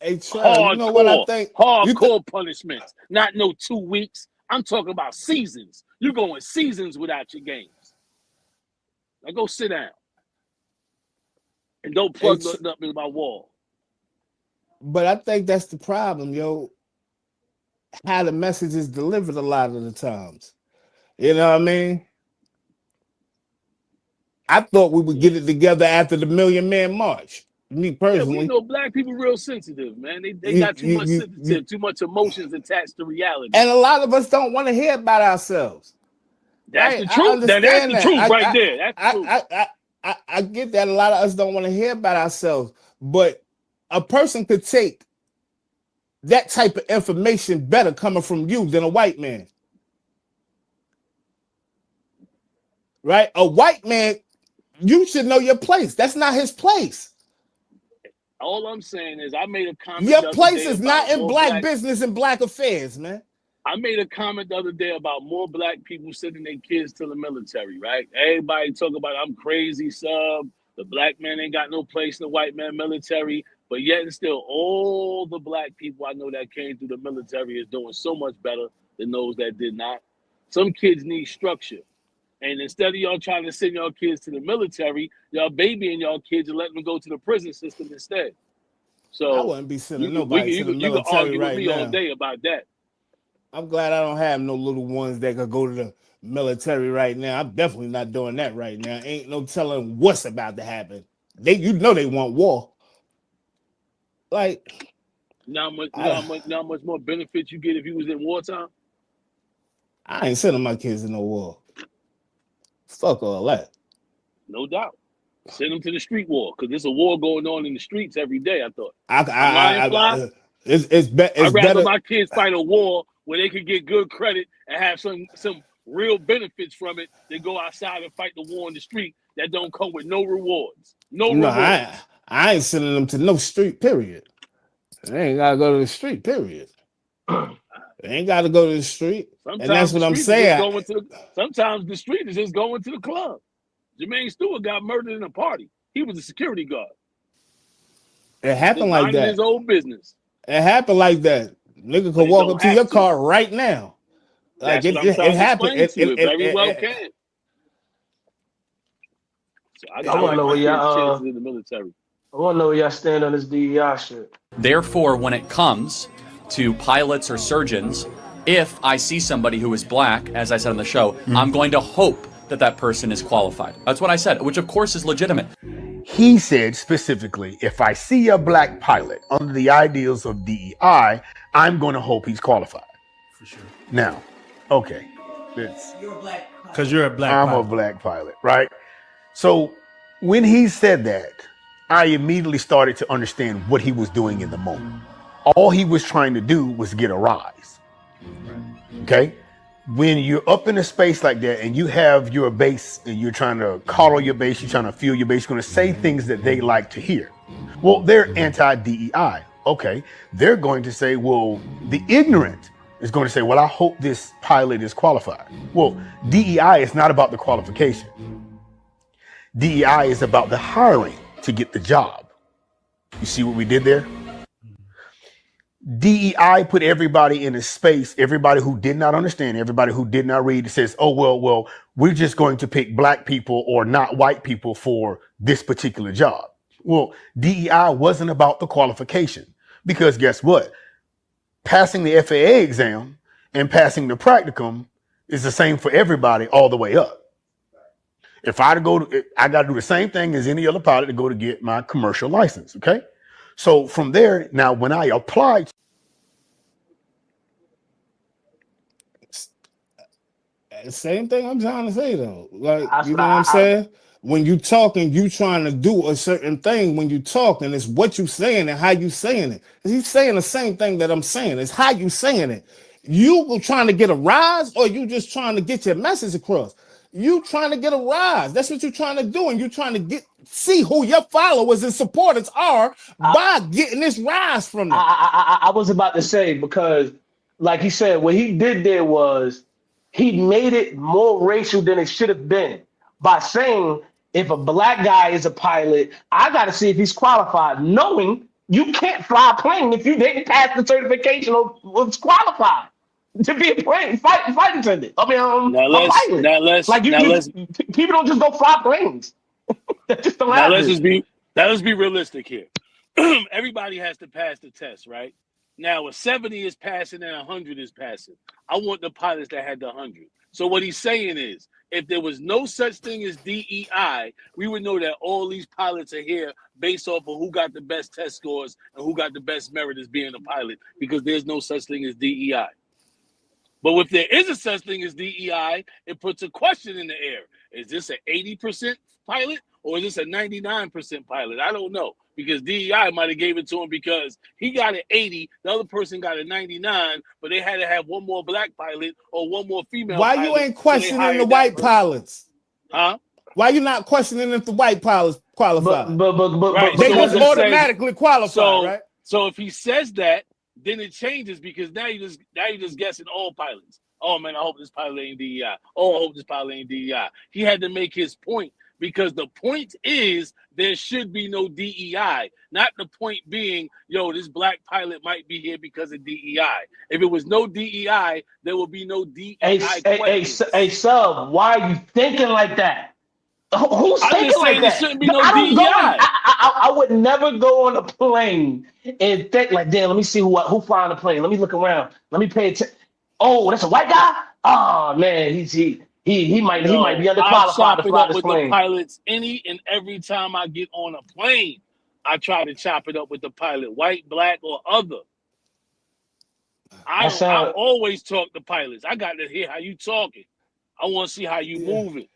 Hey, Trey, you know what I think? Hardcore punishments. Not no 2 weeks. I'm talking about seasons. You're going seasons without your games. Now go sit down. And don't plug nothing up in my wall. But I think that's the problem, yo. How the message is delivered a lot of the times. You know what I mean? I thought we would get it together after the Million Man March. Me personally. Yeah, we know black people real sensitive, man. They got too much sensitive, too much emotions attached to reality. And a lot of us don't want to hear about ourselves. That's the truth. That's the truth right there. That's the truth. I get that a lot of us don't want to hear about ourselves, but a person could take that type of information better coming from you than a white man. Right? A white man, you should know your place. That's not his place. All I'm saying is I made a comment. Your place is not in black business and black affairs, man. I made a comment the other day about more black people sending their kids to the military, right? Everybody talk about I'm crazy, sub. The black man ain't got no place in the white man military. But yet and still, all the black people I know that came through the military is doing so much better than those that did not. Some kids need structure. And instead of y'all trying to send y'all kids to the military, y'all babying y'all kids and letting them go to the prison system instead. So I wouldn't be sending nobody to the military you can argue right with me now. all day about that. I'm glad I don't have no little ones that could go to the military right now. I'm definitely not doing that right now. Ain't no telling what's about to happen. They want war. Like, how much more benefits you get if you was in wartime? I ain't sending my kids to no war. Fuck all that. No doubt. Send them to the street war because there's a war going on in the streets every day. I thought. It's I'd rather better. My kids fight a war where they could get good credit and have some real benefits from it than go outside and fight the war in the street that don't come with no rewards. No rewards. I ain't sending them to no street. Period. They ain't gotta go to the street. Period. They ain't gotta go to the street. Sometimes and that's what I'm saying. Sometimes the street is just going to the club. Jermaine Stewart got murdered in a party. He was a security guard. It happened like that. His own business. It happened like that. Nigga but could it walk don't up to have your to. car right now. Like That's what I'm it trying to happened. explain to you. It very well can. So I I want to like know my where kids' y'all. chances in the military. I want to know where y'all stand on this DEI shit. Therefore, when it comes to pilots or surgeons, if I see somebody who is black, as I said on the show, I'm going to hope that that person is qualified. That's what I said, which of course is legitimate. He said specifically, if I see a black pilot under the ideals of DEI, I'm going to hope he's qualified. For sure. Now, okay. Because you're a black I'm pilot. a black pilot, right? So when he said that, I immediately started to understand what he was doing in the moment. All he was trying to do was get a rise. Okay? When you're up in a space like that and you have your base and you're trying to coddle your base, you're trying to fuel your base, you're going to say things that they like to hear. Well, they're anti-DEI. Okay. They're going to say, well, the ignorant is going to say, well, I hope this pilot is qualified. Well, DEI is not about the qualification. DEI is about the hiring to get the job. You see what we did there? DEI put everybody in a space, everybody who did not understand, everybody who did not read, says, oh, well, we're just going to pick black people or not white people for this particular job. Well, DEI wasn't about the qualification because guess what? Passing the FAA exam and passing the practicum is the same for everybody all the way up. If I got to do the same thing as any other pilot to go to get my commercial license. Okay. So from there, now when I applied. Same thing I'm trying to say though. Like, you know what I'm saying? When you talking, you trying to do a certain thing when you talking. It's what you saying and how you saying it. He's saying the same thing that I'm saying. It's how you saying it. You were trying to get a rise or you just trying to get your message across? You trying to get a rise. That's what you're trying to do. And you're trying to see who your followers and supporters are by getting this rise from them. I was about to say, because like he said, what he did there was he made it more racial than it should have been by saying, if a black guy is a pilot, I got to see if he's qualified, knowing you can't fly a plane if you didn't pass the certification or was qualified to be a flight attendant. I mean, a pilot. People don't just go fly planes. Just don't now let's be realistic here. Everybody has to pass the test, right? Now, a 70 is passing and 100 is passing. I want the pilots that had the 100. So what he's saying is, if there was no such thing as DEI, we would know that all these pilots are here based off of who got the best test scores and who got the best merit as being a pilot, because there's no such thing as DEI. But if there is a such thing as DEI, it puts a question in the air. Is this an 80% pilot or is this a 99% pilot? I don't know, because DEI might have gave it to him because he got an 80, the other person got a 99, but they had to have one more black pilot or one more female Why pilot. You ain't questioning the white pilots? Huh? Why you not questioning if the white pilots qualify? Right. They just automatically qualify, right? So if he says that, then it changes, because now you just guessing all pilots. Oh man, I hope this pilot ain't DEI. Oh, I hope this pilot ain't DEI. He had to make his point, because the point is there should be no DEI, not the point being, yo, this black pilot might be here because of DEI. If it was no DEI, there would be no DEI. Hey, Sub, why are you thinking like that? Who's I'm thinking just like saying that? there shouldn't be no DEI. I would never go on a plane and think like, damn, let me see who flying the plane. Let me look around. Let me pay attention. Oh, that's a white guy? Oh man, he might be underqualified to fly this plane. The pilots any and every time I get on a plane, I try to chop it up with the pilot, white, black, or other. I always talk to pilots. I got to hear how you talking. I want to see how you moving.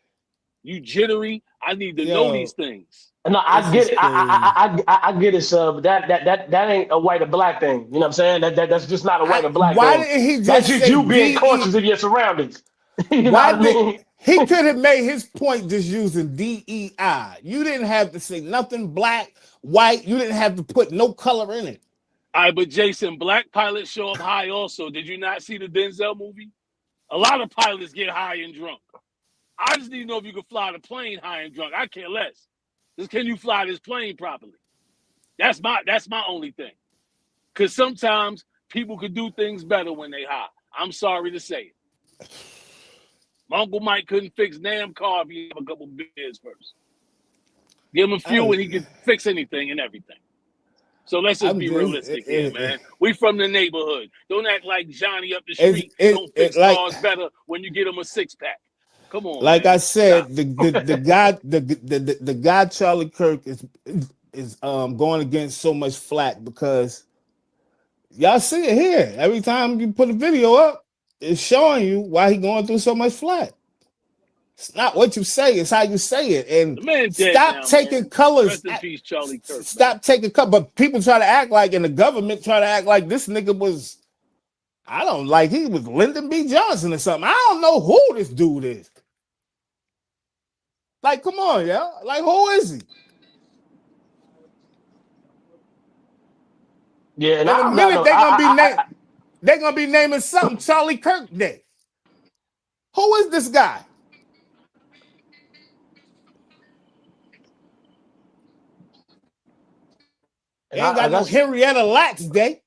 You jittery. I need to know these things. No, I get it. I get it, Sub. That ain't a white or black thing. You know what I'm saying? That's just not a white or black thing. Why didn't he just That's just say you being cautious of your surroundings. You know what I mean? He could have made his point just using DEI. You didn't have to say nothing black, white. You didn't have to put no color in it. All right, but Jason, black pilots show up high also. Did you not see the Denzel movie? A lot of pilots get high and drunk. I just need to know if you can fly the plane high and drunk. I care less. Just, can you fly this plane properly? That's my only thing. Because sometimes people could do things better when they high. I'm sorry to say it. My Uncle Mike couldn't fix damn car if he have a couple beers first. Give him a few and he could fix anything and everything. So let's just be realistic here, man. We from the neighborhood. Don't act like Johnny up the street don't fix cars better when you get him a 6-pack. Come on, like man. I said, the guy Charlie Kirk is going against so much flack because y'all see it here. Every time you put a video up, it's showing you why he going through so much flack. It's not what you say, it's how you say it. And the man stop now, taking man. colors. Rest in peace, Charlie Kirk. Stop taking colors. But people try to act like, and the government try to act like this nigga was, I don't like, he was Lyndon B. Johnson or something. I don't know who this dude is. Like, come on, yeah. Like, who is he? Yeah, and in a minute they're gonna be naming something Charlie Kirk Day. Who is this guy? Ain't got no Henrietta Lacks Day.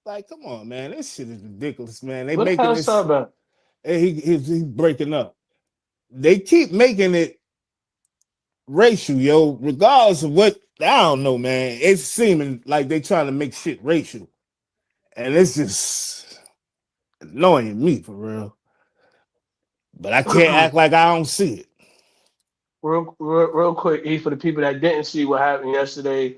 Like, come on, man. This shit is ridiculous, man. They making this. About? He's breaking up. They keep making it racial, yo. Regardless of what, I don't know, man. It's seeming like they trying to make shit racial. And it's just annoying me for real. But I can't act like I don't see it. Real quick, E, for the people that didn't see what happened yesterday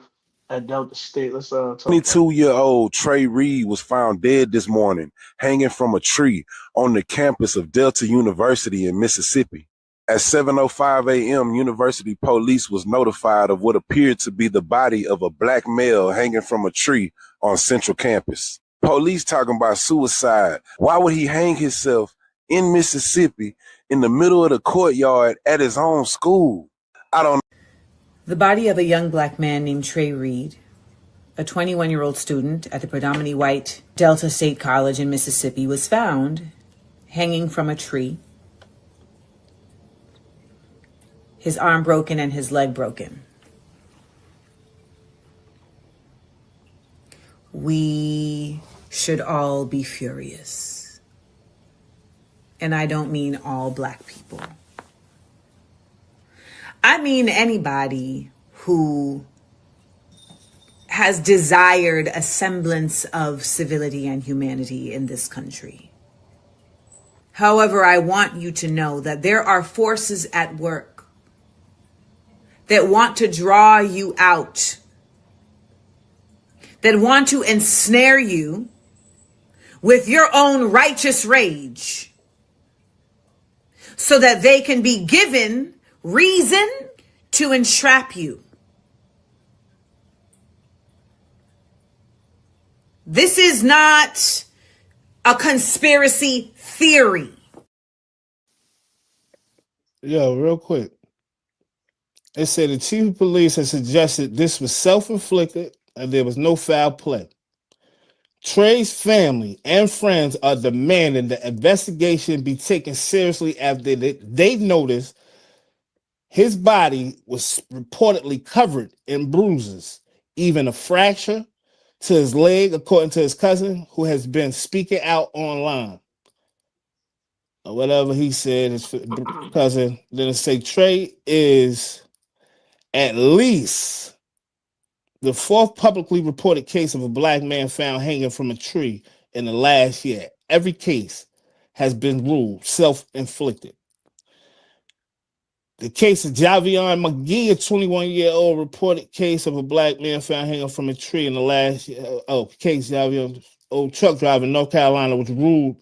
at Delta State, let's talk. 22-year-old Trey Reed was found dead this morning, hanging from a tree on the campus of Delta University in Mississippi. At 7:05 a.m., University police was notified of what appeared to be the body of a black male hanging from a tree on Central Campus. Police talking about suicide. Why would he hang himself in Mississippi in the middle of the courtyard at his own school? I don't know. The body of a young black man named Trey Reed, a 21-year-old student at the predominantly white Delta State College in Mississippi, was found hanging from a tree, his arm broken and his leg broken. We should all be furious. And I don't mean all black people. I mean anybody who has desired a semblance of civility and humanity in this country. However, I want you to know that there are forces at work that want to draw you out, that want to ensnare you with your own righteous rage so that they can be given reason to entrap you. This is not a conspiracy theory. Yo, real quick. It said the chief of police has suggested this was self-inflicted and there was no foul play. Trey's family and friends are demanding the investigation be taken seriously after they noticed his body was reportedly covered in bruises, even a fracture to his leg, according to his cousin, who has been speaking out online. Or whatever he said, his cousin. Then it say Trey is at least the fourth publicly reported case of a black man found hanging from a tree in the last year. Every case has been ruled self-inflicted. The case of Javion McGee, a 21-year-old reported case of a black man found hanging from a tree in the last year. Case Javion, old truck driver in North Carolina, was ruled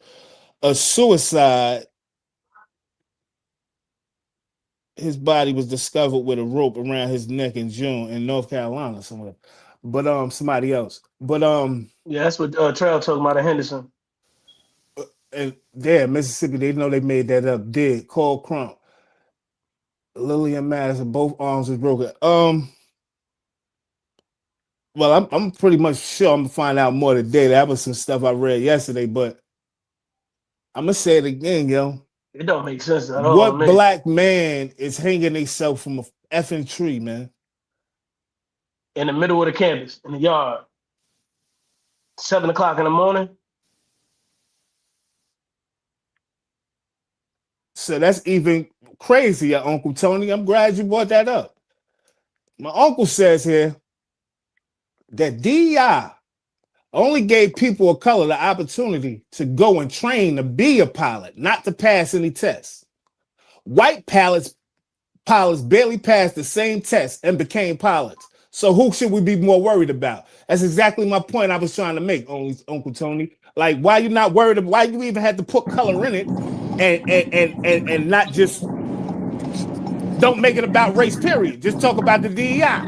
a suicide. His body was discovered with a rope around his neck in June in North Carolina somewhere. But somebody else. But yeah, that's what Trail talking about at Henderson. And there, Mississippi, they know they made that up. Dead, Cole Crump, Lillian Madison, both arms was broken. Well, I'm pretty much sure I'm gonna find out more today. That was some stuff I read yesterday, but I'm gonna say it again, yo. It don't make sense at all. What black man is hanging himself from a effing tree, man? In the middle of the campus, in the yard. 7 o'clock in the morning. So that's even crazier, Uncle Tony. I'm glad you brought that up. My uncle says here that DEI only gave people of color the opportunity to go and train to be a pilot, not to pass any tests. White pilots barely passed the same test and became pilots. So who should we be more worried about? That's exactly my point I was trying to make, Uncle Tony. Like, why you not worried about, why you even had to put color in it and not just don't make it about race, period. Just talk about the DEI.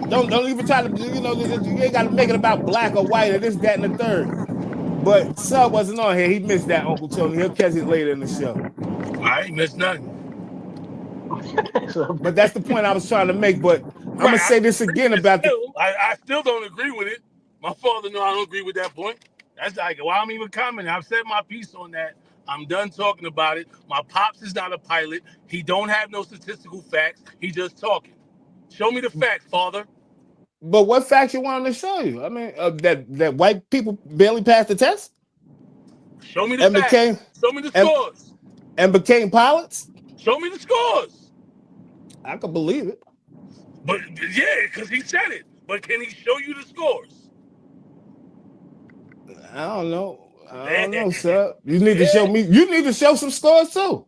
Don't even try to, you ain't got to make it about black or white or this, that, and the third. But Sub wasn't on here. He missed that, Uncle Tony. He'll catch it later in the show. I ain't missed nothing. But that's the point I was trying to make. But I'm going to say this again about I still don't agree with it. My father knows I don't agree with that point. That's like, why I'm even commenting. I've said my piece on that. I'm done talking about it. My pops is not a pilot. He don't have no statistical facts. He just talking. Show me the facts, father. But what facts you want him to show you? I mean, that white people barely passed the test? Show me the facts. Show me the scores. And became pilots? Show me the scores. I could believe it. But yeah, because he said it. But can he show you the scores? I don't know, sir. You need to show me. You need to show some scores too.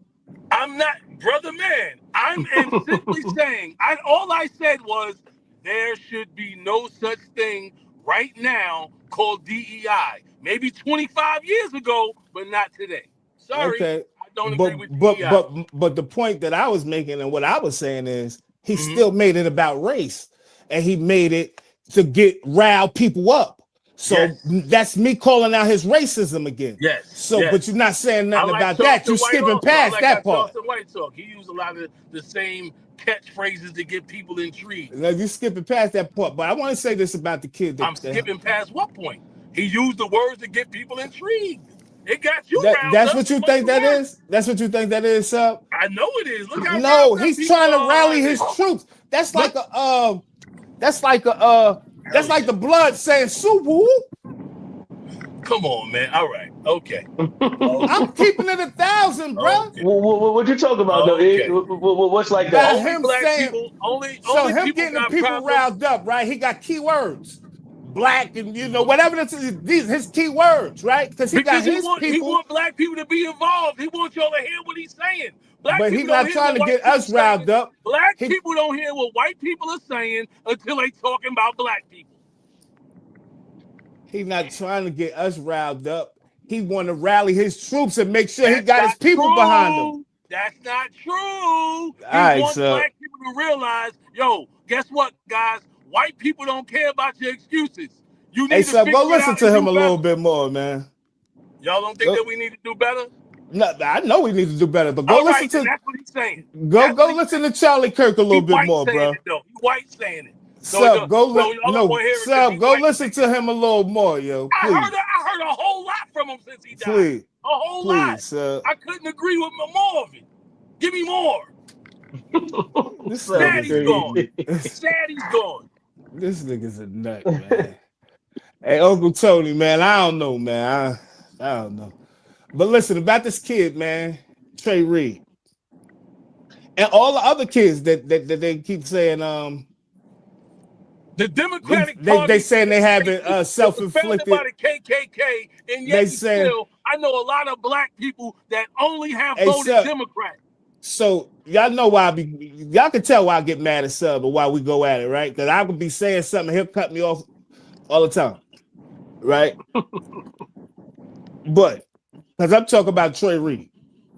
I'm not, brother man. I'm simply saying, all I said was there should be no such thing right now called DEI. Maybe 25 years ago, but not today. Sorry, okay. I don't agree with DEI. But the point that I was making and what I was saying is he still made it about race, and he made it to rile people up. So that's me calling out his racism again. Yes. So, but you're not saying nothing about that. You're skipping past that part. White talk. He used a lot of the same catchphrases to get people intrigued. Now you're skipping past that part. But I want to say this about the kid. I'm skipping past what point? He used the words to get people intrigued. It got you. That's what you think that is? That's what you think that is, sir? I know it is. Look how no, he's trying to rally his troops. That's like that's like the blood saying "Subu." Come on, man. All right. Okay. I'm keeping it 1,000, bro. Okay. What you talking about, though? What's like that? Only him black saying, people, only him people getting the people riled up, right? He got keywords. Black and whatever these his key words, right? Because he want black people to be involved. He wants y'all to hear what he's saying. But he's not trying to get us riled up. Black people don't hear what white people are saying until they talking about black people. He's not trying to get us riled up. He want to rally his troops and make sure he got his people behind him. That's not true. He wants black people to realize, guess what, guys? White people don't care about your excuses. You need to go listen to him a little bit more, man. Y'all don't think that we need to do better? No, I know we need to do better, but go listen to. That's what he's saying. Go listen to Charlie Kirk a little bit more, bro. He's white saying it. Go listen to him a little more, yo. Please. I heard a whole lot from him since he died. A whole lot. Sir. I couldn't agree with more of it. Give me more. Sad he's gone. Sad he's gone. This nigga's a nut, man. Hey, Uncle Tony, man, I don't know, man. I don't know. But listen, about this kid, man, Trey Reed. And all the other kids that they keep saying, the Democratic Party, they saying they having self-inflicted by the KKK, and yet still, I know a lot of black people that only have voted Democrat. So y'all know why y'all can tell why I get mad at Sub or why we go at it, right? Because I could be saying something, he'll cut me off all the time, right? But because I'm talking about Trey Reed,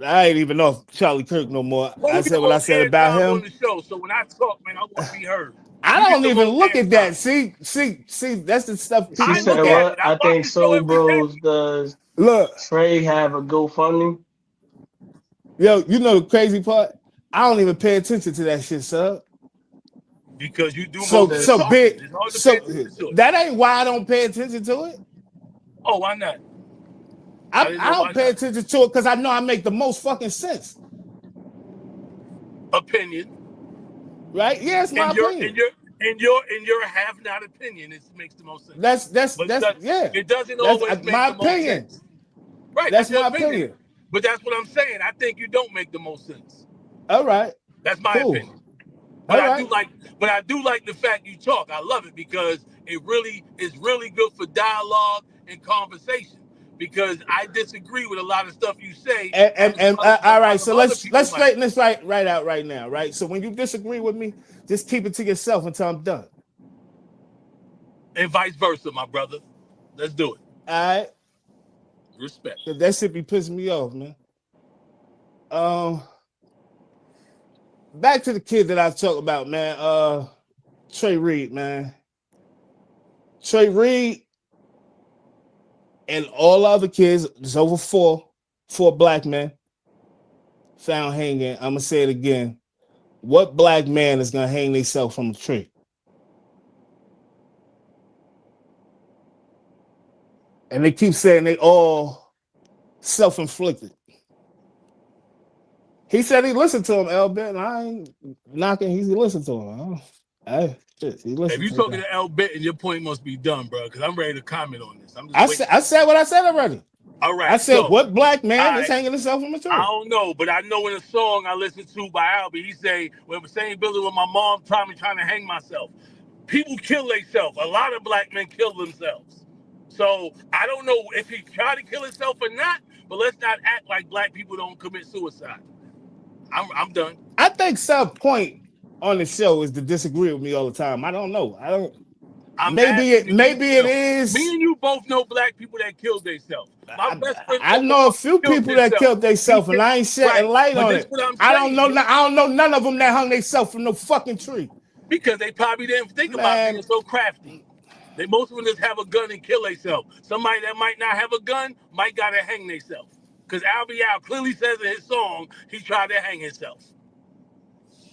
I ain't even know if Charlie Kirk no more. I said what I said about him. On the show, so when I talk, man, I want to be heard. I don't even look at that. See, that's the stuff people said look what? at. I think Soul Bros does. Look, Trey have a GoFundMe. Yo, you know the crazy part? I don't even pay attention to that shit, sir. Because you do so that ain't why I don't pay attention to it. Oh, why not? I don't pay attention to it because I know I make the most fucking sense. Opinion. Right? Yeah, it's my opinion. in your have not opinion, it makes the most sense. That's yeah. It doesn't That's always make my the most opinion. sense. Right, That's your my opinion. But that's what I'm saying. I think you don't make the most sense. All right. That's my Cool. opinion. But All I right. do like the fact you talk. I love it because it really is really good for dialogue and conversation. Because I disagree with a lot of stuff you say. And all right, so let's straighten this right out right now, right? So when you disagree with me, just keep it to yourself until I'm done. And vice versa, my brother. Let's do it. All right. Respect. That shit be pissing me off, man. Back to the kid that I talk about, man. Trey Reed, man. Trey Reed and all other kids, there's over four black men found hanging. I'm gonna say it again. What black man is gonna hang themselves from a tree? And they keep saying they all self-inflicted. He said he listened to him, L-Bit, and I ain't knocking. He listened to him. If you're talking to L-Bit, and your point must be done, bro, because I'm ready to comment on this. I said what I said already. All right. I said, what black man is hanging himself from a tree? I don't know, but I know in a song I listened to by Albie, he say, when the same building with my mom trying to hang myself. People kill themselves. A lot of black men kill themselves. So I don't know if he tried to kill himself or not, but let's not act like black people don't commit suicide. I'm done. I think some point on the show is to disagree with me all the time. I don't know. Maybe it is. Me and you both know black people that killed themselves. My best friend. I know a few people that killed themselves, and I ain't shedding light on it. I don't know none of them that hung themselves from no fucking tree. Because they probably didn't think about being so crafty. Most of them just have a gun and kill themselves. Somebody that might not have a gun might gotta hang themselves. Because Albie Al clearly says in his song he tried to hang himself.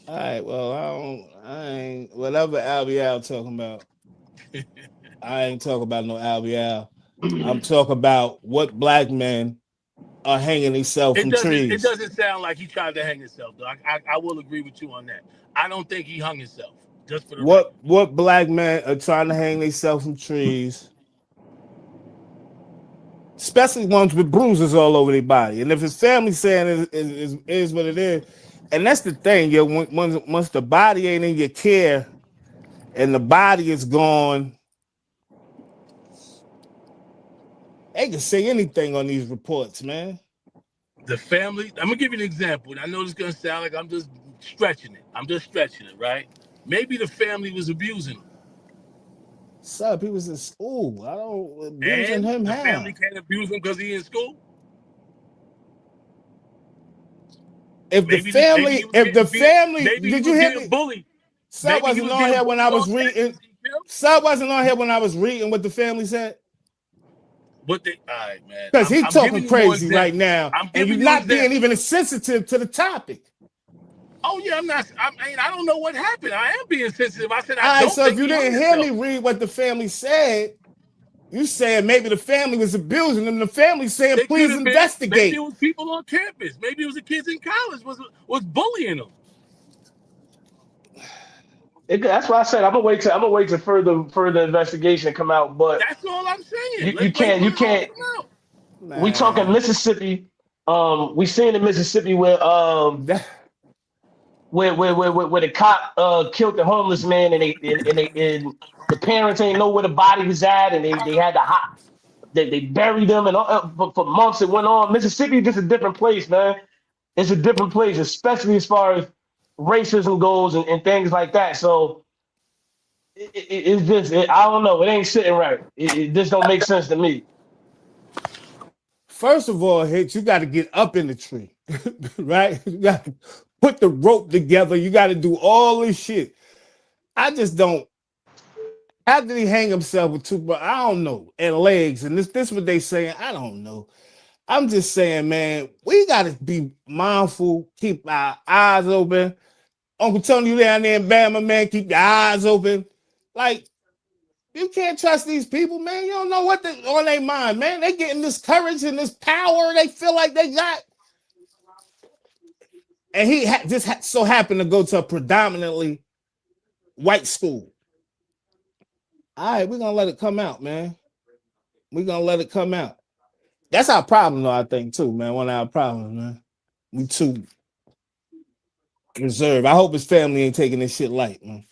All right, well, I ain't whatever Albie Al talking about. I ain't talking about no Albie Al. I'm talking about what black men are hanging themselves from trees. It doesn't sound like he tried to hang himself, though. I will agree with you on that. I don't think he hung himself. Just for the what black men are trying to hang themselves from trees, especially ones with bruises all over their body. And if his family saying it is what it is, and that's the thing, yo. Once the body ain't in your care and the body is gone, they can say anything on these reports, man. The family, I'm gonna give you an example, and I know this is gonna sound like I'm just stretching it, right? Maybe the family was abusing him. Son, he was in school. I don't abusing him. The family can't abuse him because he's in school. If the family, did you hear me? Bullied. Son wasn't on here when I was reading. Son wasn't on here when I was reading what the family said. All right, man. Because he's talking crazy right now, and you're not being even sensitive to the topic. Oh yeah, I'm not. I don't know what happened. I am being sensitive. I said, all right. So if you didn't hear me read what the family said, you said maybe the family was abusing them. The family saying, please investigate. Maybe it was people on campus. Maybe it was the kids in college was bullying them. That's why I said I'm gonna wait to further investigation come out. But that's all I'm saying. You can't. We talking Mississippi. We seen in Mississippi where the cop killed the homeless man, and the parents ain't know where the body was at, and they had to they buried them, and for months it went on. Mississippi is just a different place, man. It's a different place, especially as far as racism goes and things like that. So it's just I don't know. It ain't sitting right. It just don't make sense to me. First of all, Hitch, you got to get up in the tree, right? You got to put the rope together. You got to do all this shit. I just don't. How did he hang himself with two? I don't know. And legs. And this what they saying. I don't know. I'm just saying, man, we got to be mindful. Keep our eyes open. Uncle Tony, you down there in Bama, man, keep your eyes open. Like, you can't trust these people, man. You don't know what on their mind, man. They getting this courage and this power they feel like they got. And he just so happened to go to a predominantly white school. All right, we're gonna let it come out, man. We're gonna let it come out. That's our problem, though, I think, too, man. One of our problems, man. We too reserved. I hope his family ain't taking this shit light, man.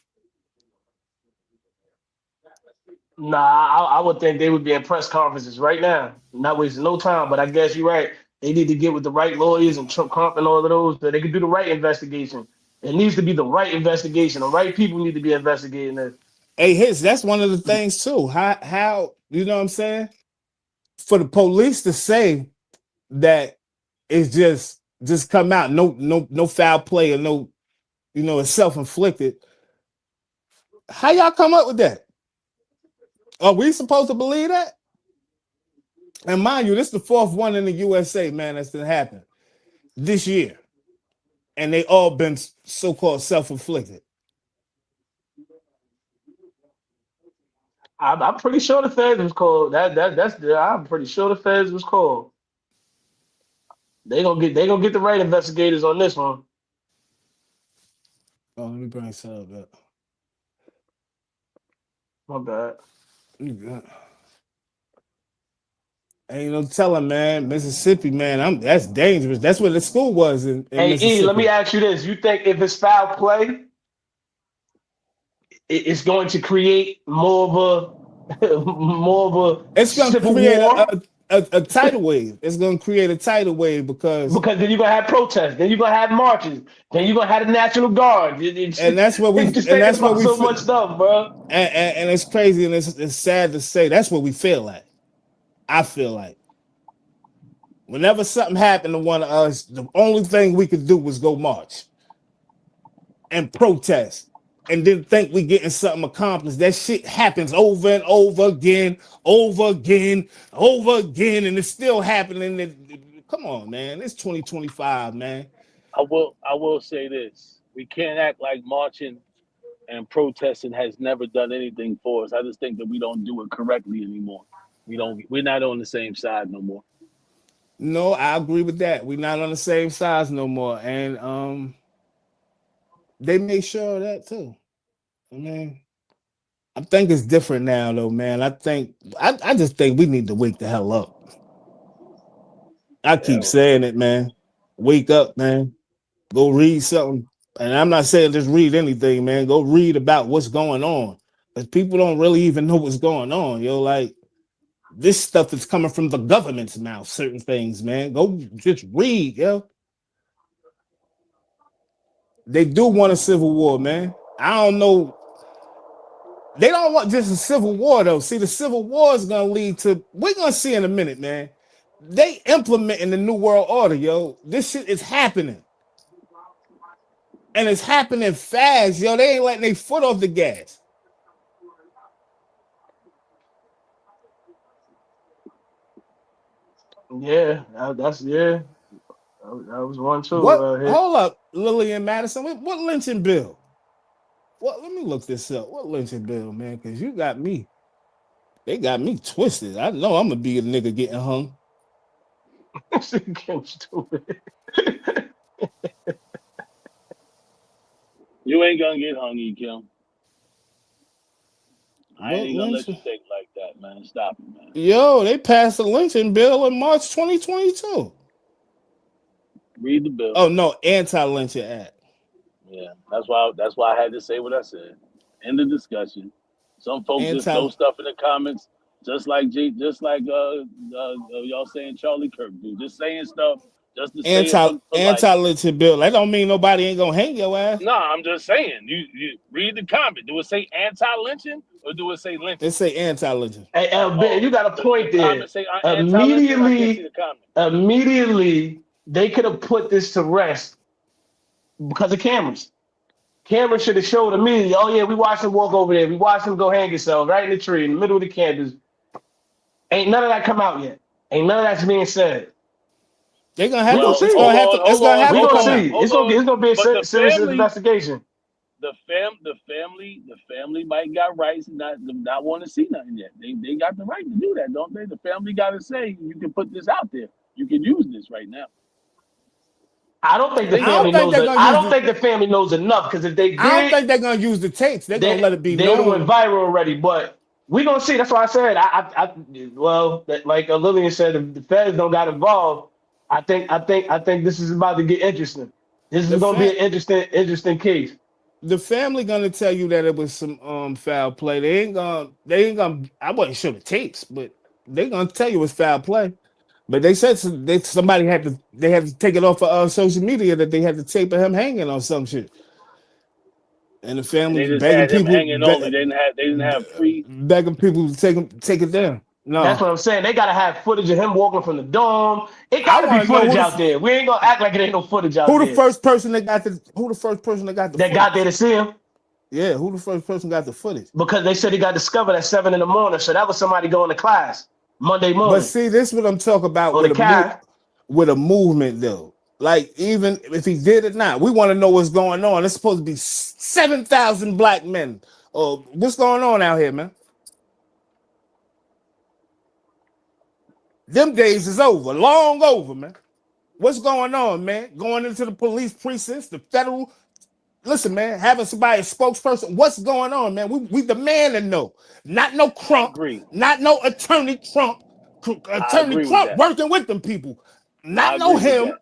Nah, I would think they would be in press conferences right now, not wasting no time. But I guess you're right. They need to get with the right lawyers and Trump and all of those so they can do the right investigation. It needs to be the right investigation. The right people need to be investigating this. Hey, that's one of the things too. How you know what I'm saying? For the police to say that it's just come out, no foul play or no, it's self-inflicted. How y'all come up with that? Are we supposed to believe that? And mind you, this is the fourth one in the USA, man, that's been happening this year. And they all been so-called self-inflicted. I'm pretty sure the feds was called. I'm pretty sure the feds was called. They gonna get the right investigators on this one. Oh, let me bring some up. My bad. Ain't no telling, man. Mississippi, man, that's dangerous. That's where the school was in Hey, Mississippi. E, let me ask you this: you think if it's foul play, it's going to create more of a it's going to civil create war? a tidal wave. It's going to create a tidal wave because then you're gonna have protests, then you're gonna have marches, then you're gonna have the National Guard. And that's what we just thinking about so much stuff, bro. And it's crazy and it's sad to say that's what we feel like. I feel like whenever something happened to one of us, the only thing we could do was go march and protest and then think we getting something accomplished. That shit happens over and over again, and it's still happening. Come on, man. It's 2025, man. I will say this. We can't act like marching and protesting has never done anything for us. I just think that we don't do it correctly anymore. We're not on the same side no more. No, I agree with that. We're not on the same side no more. And they make sure of that too. I mean, I think it's different now though, man. I just think we need to wake the hell up. I keep saying it, man. Wake up, man. Go read something. And I'm not saying just read anything, man. Go read about what's going on. Because people don't really even know what's going on. Like this stuff is coming from the government's mouth, certain things, man. Go just read, They do want a civil war, man. I don't know. They don't want just a civil war, though. See, the civil war is going to lead to, we're going to see in a minute, man. They implementing the New World Order, This shit is happening. And it's happening fast, They ain't letting their foot off the gas. Yeah, that's That was one too. Hold up, Lillian Madison. What lynching bill? Let me look this up. What lynching bill, man? Because you got me. They got me twisted. I know I'm gonna be a nigga getting hung. You ain't gonna get hung, Kim. I ain't gonna let you think like that, man. Stop it, man. Yo, they passed a lynching bill in March 2022. Read the bill. Oh no, anti-lynching act. Yeah, that's why I had to say what I said. End of discussion. Some folks just throw stuff in the comments, just like y'all saying Charlie Kirk do, just saying stuff just to say it. Anti-lynching bill. That don't mean nobody ain't gonna hang your ass. No, I'm just saying. You read the comment. Do it say anti-lynching or do it say lynching? It say anti-lynching. Hey, Ben, you got a point there. Immediately, they could have put this to rest because of cameras. Cameras should have showed immediately, oh yeah, we watched him walk over there. We watched him go hang himself right in the tree in the middle of the campus. Ain't none of that come out yet. Ain't none of that's being said. They're gonna have It's gonna be a serious investigation. The family might got rights not want to see nothing yet. They got the right to do that, don't they? The family got to say you can put this out there. You can use this right now. I don't think the family knows. I don't think the family knows enough because if they did, I don't think they're gonna use the tapes. They're gonna let it be known. They went viral already, but We gonna see. That's why I said like Lillian said, if the feds don't got involved, I think this is about to get interesting. This is gonna be an interesting case. The family gonna tell you that it was some foul play. They ain't gonna. I wasn't sure the tapes, but they gonna tell you it's foul play. But they said somebody had to take it off of social media that they had the tape of him hanging on some shit. And the family they just begging had him people, hanging over. They didn't have free. begging people to take it down. No, That's what I'm saying. They gotta have footage of him walking from the dome. It gotta be wanna know footage out there. We ain't gonna act like it ain't no footage out who there. the first person that got the That got there to see him? Yeah, who the first person got the footage? Because they said he got discovered at 7 a.m. So that was somebody going to class Monday morning. But see, this is what I'm talking about Or with a movement though. Like even if he did it not, we want to know what's going on. It's supposed to be 7,000 black men. What's going on out here, man? Them days is over, long over, man. What's going on, man? Going into the police precincts, the federal. Listen, man, having somebody a spokesperson. What's going on, man? We demand to know. Not no Trump, not no attorney Trump. Attorney Trump working with them people. Not no him.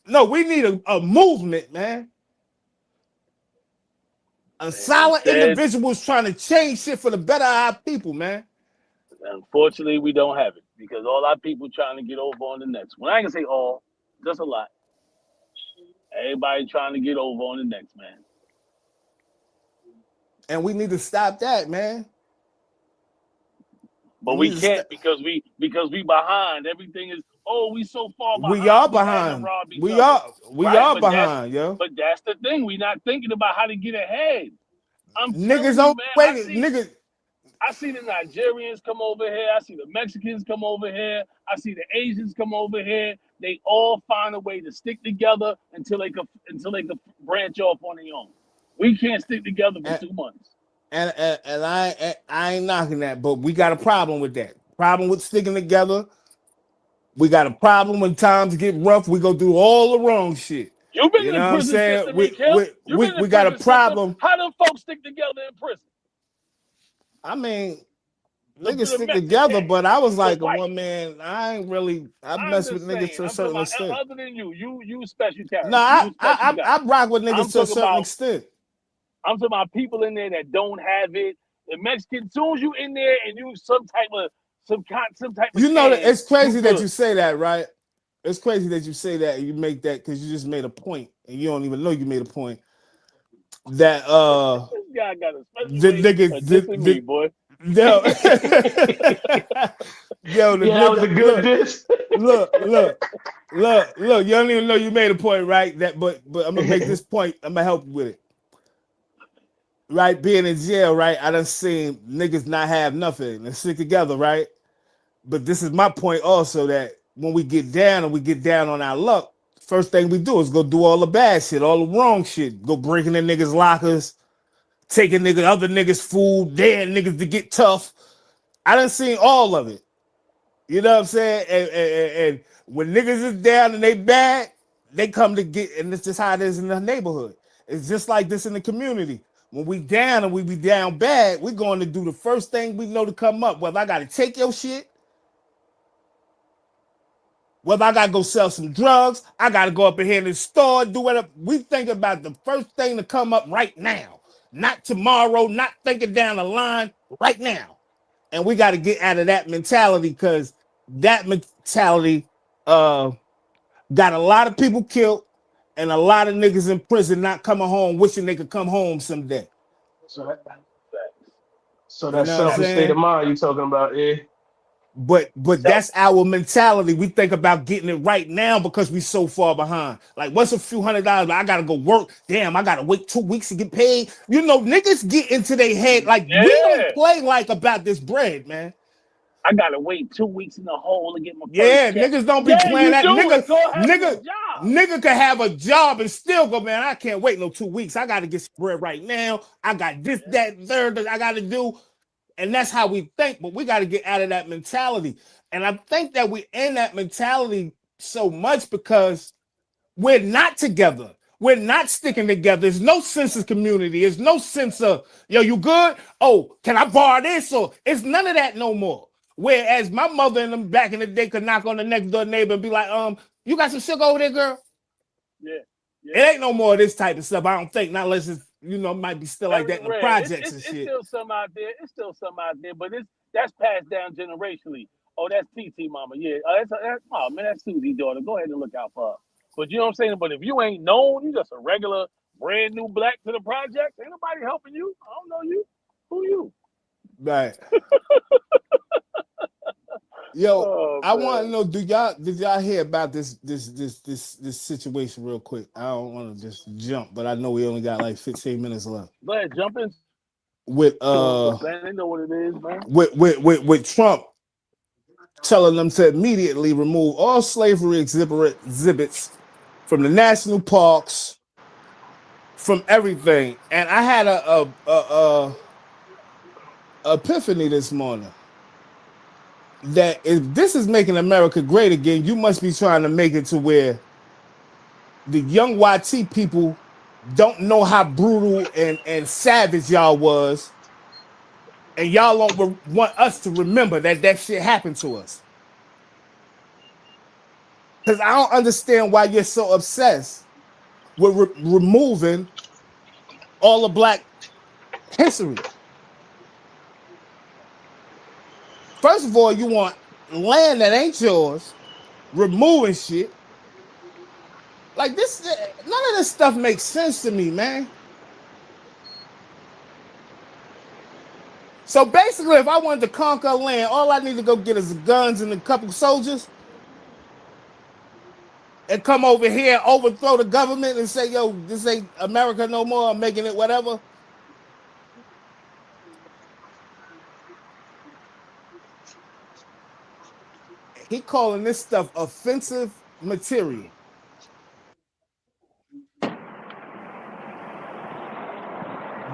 No, we need a movement, man. A solid individuals trying to change shit for the better of our people, man. Unfortunately, we don't have it because all our people trying to get over on the next one. I ain't gonna say all, just a lot. Everybody trying to get over on the next, man. And we need to stop that, man. But we can't because we behind. Everything is we so far behind. We are behind. We are behind, yo. But that's the thing. We not thinking about how to get ahead. Niggas don't wait. Niggas. I see the Nigerians come over here. I see the Mexicans come over here. I see the Asians come over here. They all find a way to stick together until they can branch off on their own. We can't stick together for 2 months. And I ain't knocking that, but we got a problem with that. Problem with sticking together. We got a problem when times get rough. We go do all the wrong shit. You've been in the prison system, we got a problem. How them folks stick together in prison? I mean, niggas stick together, but I was like, well, man, I mess with niggas to a certain extent. Other than you special character. No, I rock with niggas to a certain extent. I'm talking about people in there that don't have it. The Mexican, as soon as you in there and you some type of. You know that it's crazy that you say that, right? It's crazy that you say that and you make that because you just made a point and you don't even know you made a point. That this guy got a special me, boy. Yo, that was a good diss. Look. You don't even know you made a point, right? But I'm gonna make this point. I'm gonna help you with it. Right, being in jail, right? I done seen niggas not have nothing and stick together, right? But this is my point also that when we get down and we get down on our luck, first thing we do is go do all the bad shit, all the wrong shit. Go breaking in niggas' lockers, taking other niggas' food, daring niggas to get tough. I done seen all of it. You know what I'm saying? And when niggas is down and they bad, they come to get, and it's just how it is in the neighborhood. It's just like this in the community. When we down and we be down bad, we're going to do the first thing we know to come up. Whether I got to take your shit, whether I got to go sell some drugs, I got to go up in here in the store, do whatever. We think about the first thing to come up right now. Not tomorrow, not thinking down the line, right now. And we got to get out of that mentality because that mentality got a lot of people killed and a lot of niggas in prison not coming home, wishing they could come home someday. So that selfish state of mind you talking about, yeah. But that's our mentality. We think about getting it right now because we so far behind. Like, what's a few $100? I gotta go work. Damn, I gotta wait 2 weeks to get paid. You know, niggas get into their head like we don't play like about this bread, man. I gotta wait 2 weeks in the hole to get my first check. Niggas don't be playing that. Nigga can have a job and still go, man. I can't wait no 2 weeks. I gotta get some bread right now. I got this, that, third that I gotta do. And that's how we think, but we got to get out of that mentality. And I think that we in that mentality so much because we're not together. We're not sticking together. There's no sense of community. There's no sense of, yo, you good? Oh, can I borrow this? Or it's none of that no more. Whereas my mother and them back in the day could knock on the next door neighbor and be like, you got some sugar over there, girl? Yeah. It ain't no more of this type of stuff, I don't think, not unless it's, might be still like that in the projects and shit. It's still some out there. But that's passed down generationally. Oh, that's TT mama. Yeah. That's Susie daughter. Go ahead and look out for her. But you know what I'm saying? But if you ain't known, you just a regular, brand new black to the project, ain't nobody helping you. I don't know you. Who you? Right. Yo, I want to know, did y'all hear about this situation real quick? I don't want to just jump, but I know we only got like 15 minutes left. Go ahead, jump in. With man, they know what it is, man. With Trump telling them to immediately remove all slavery exhibits from the national parks, from everything. And I had a epiphany this morning that if this is making America great again, you must be trying to make it to where the young YT people don't know how brutal and savage y'all was, and y'all don't want us to remember that shit happened to us. Because I don't understand why you're so obsessed with removing all the black history. First of all, you want land that ain't yours, removing shit. Like this, none of this stuff makes sense to me, man. So basically, if I wanted to conquer land, all I need to go get is guns and a couple soldiers and come over here, overthrow the government and say, yo, this ain't America no more, I'm making it whatever. He calling this stuff offensive material.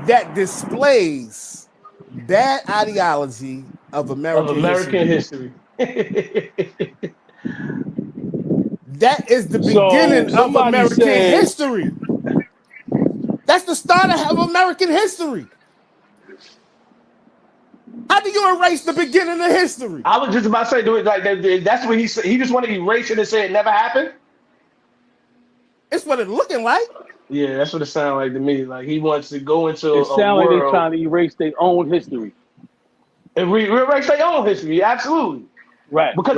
That displays bad ideology of American history. That is the beginning of American history. That's the start of American history. How do you erase the beginning of history? I was just about to say, do it like that's what he said. He just wanted to erase it and say it never happened. It's what it's looking like. Yeah, that's what it sounds like to me. Like he wants to go into it sounds like they're trying to erase their own history. And erase their own history, absolutely. Right. Because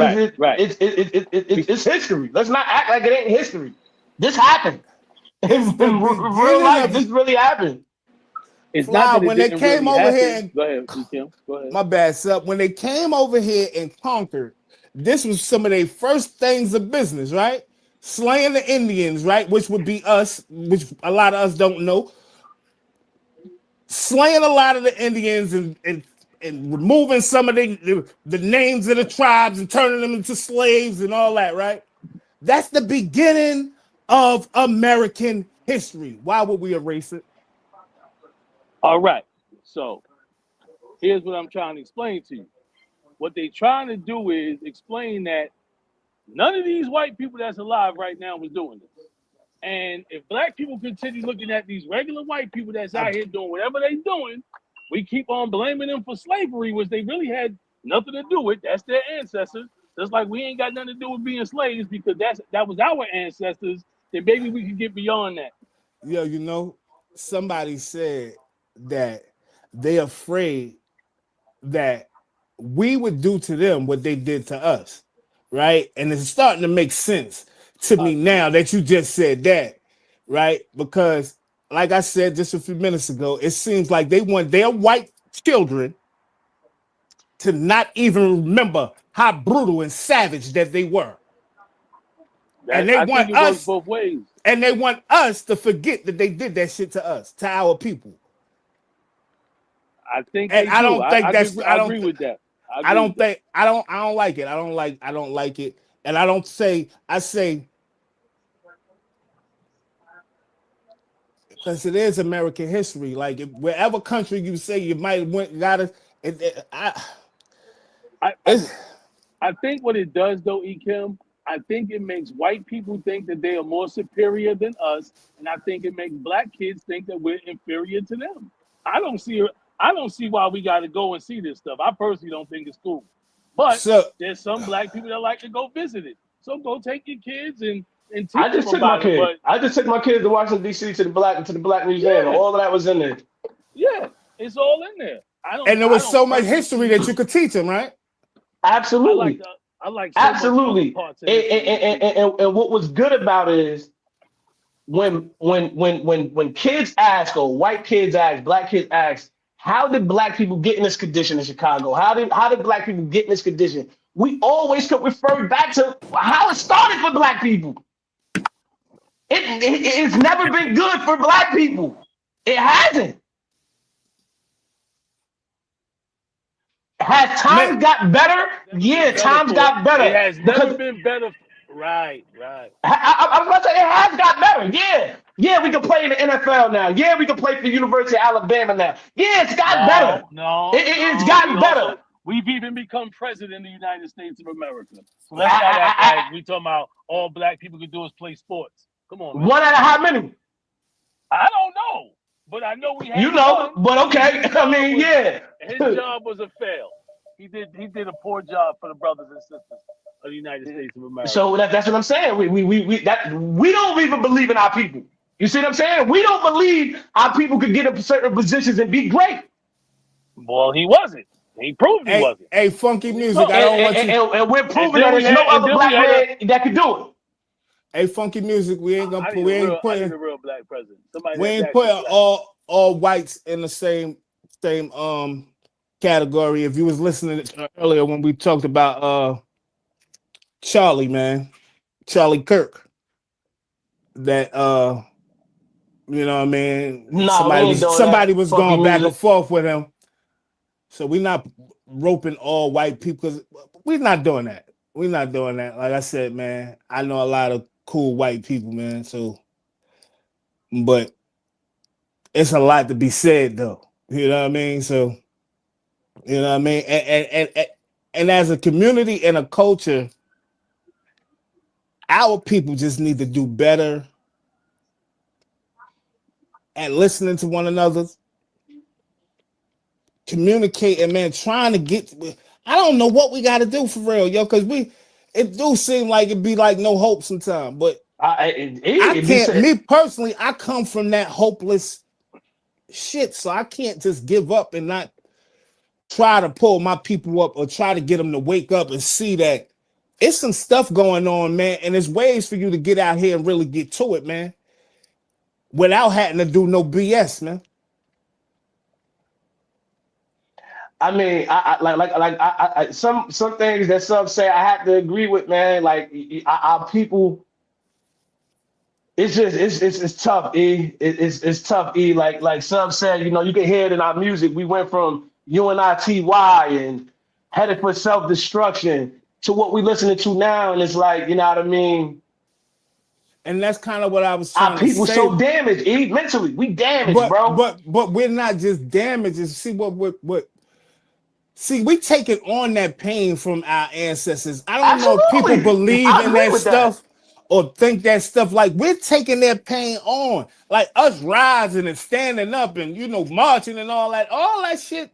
it's history. Let's not act like it ain't history. This happened. In real life, this really happened. It's not that when they came over here and go ahead, Kim. Go ahead. My bad, Sup. When they came over here and conquered, this was some of their first things of business, right? Slaying the Indians, right? Which would be us, which a lot of us don't know. Slaying a lot of the Indians and removing some of the names of the tribes and turning them into slaves and all that, right? That's the beginning of American history. Why would we erase it? All right. So here's what I'm trying to explain to you. What they're trying to do is explain that none of these white people that's alive right now was doing this. And if black people continue looking at these regular white people that's out here doing whatever they're doing, we keep on blaming them for slavery, which they really had nothing to do with. That's their ancestors. Just like we ain't got nothing to do with being slaves because that was our ancestors. Then maybe we can get beyond that. Yo, somebody said that they're afraid that we would do to them what they did to us, right? And it's starting to make sense to me now that you just said that, right? Because like I said just a few minutes ago, it seems like they want their white children to not even remember how brutal and savage that they were. And they want us both ways. And they want us to forget that they did that shit to us, to our people. I think and I don't think that's I agree with that. I don't like it. I don't like it. And I say because it is American history. Like wherever country you say you might I think what it does though, Kim, I think it makes white people think that they are more superior than us, and I think it makes black kids think that we're inferior to them. I don't see why we got to go and see this stuff. I personally don't think it's cool, but So there's some black people that like to go visit it. So go take your kids and I teach them just took my about it. kid. But I just took my kids to Washington D.C. to the Black Museum. yeah, All of that was in there. yeah, it's all in there. and there I was don't so much personally history see- that you could teach them, right? Absolutely. I like so much other parts of it. And what was good about it is when kids ask, or white kids ask, black kids ask, how did black people get in this condition in Chicago? How did black people get in this condition? We always could refer back to how it started for black people. It's never been good for black people. It hasn't. Has times got better? Yeah, times got better. It has never been better. Right. I was about to say it has got better. Yeah, we can play in the NFL now. Yeah, we can play for the University of Alabama now. Yeah, it's got better. It's gotten better. We've even become president of the United States of America. So let's not act like we talking about all black people can do is play sports. Come on, man. One out of how many? I don't know, but I know we had. You know, but okay. I mean, yeah. His job was a fail. He did a poor job for the brothers and sisters of the United States of America. So that's what I'm saying. We don't even believe in our people. You see what I'm saying? We don't believe our people could get up to certain positions and be great. Well, he wasn't. He proved he wasn't. Hey, funky music. I don't want you. And we're proving that there's no other black man that could do it. Hey, funky music. We ain't gonna put. We ain't putting a real black president. We ain't putting all whites in the same category. If you was listening earlier when we talked about Charlie Kirk, that you know what I mean, somebody was going back and forth with him. So we're not roping all white people because we're not doing that. We're not doing that. Like I said, man, I know a lot of cool white people, man. So, but it's a lot to be said, though. You know what I mean? So, you know what I mean? And as a community and a culture, our people just need to do better at listening to one another, communicating, man, trying to get. I don't know what we got to do for real, yo, because it do seem like it be like no hope sometimes. But me personally, I come from that hopeless shit, so I can't just give up and not try to pull my people up or try to get them to wake up and see that it's some stuff going on, man, and there's ways for you to get out here and really get to it, man, without having to do no BS, man. I mean, I some things that some say I have to agree with, man. Like our people, it's tough, It's tough, Like some said, you know, you can hear it in our music. We went from UNITY and headed for self-destruction to what we listening to now, and it's like, you know what I mean. And that's kind of what I was trying to say. Our people so damaged, mentally. We damaged, bro. But we're not just damaged. See, we taking on that pain from our ancestors. I don't know if people believe in that stuff or think that stuff. Like, we're taking their pain on. Like us rising and standing up and, you know, marching and all that shit.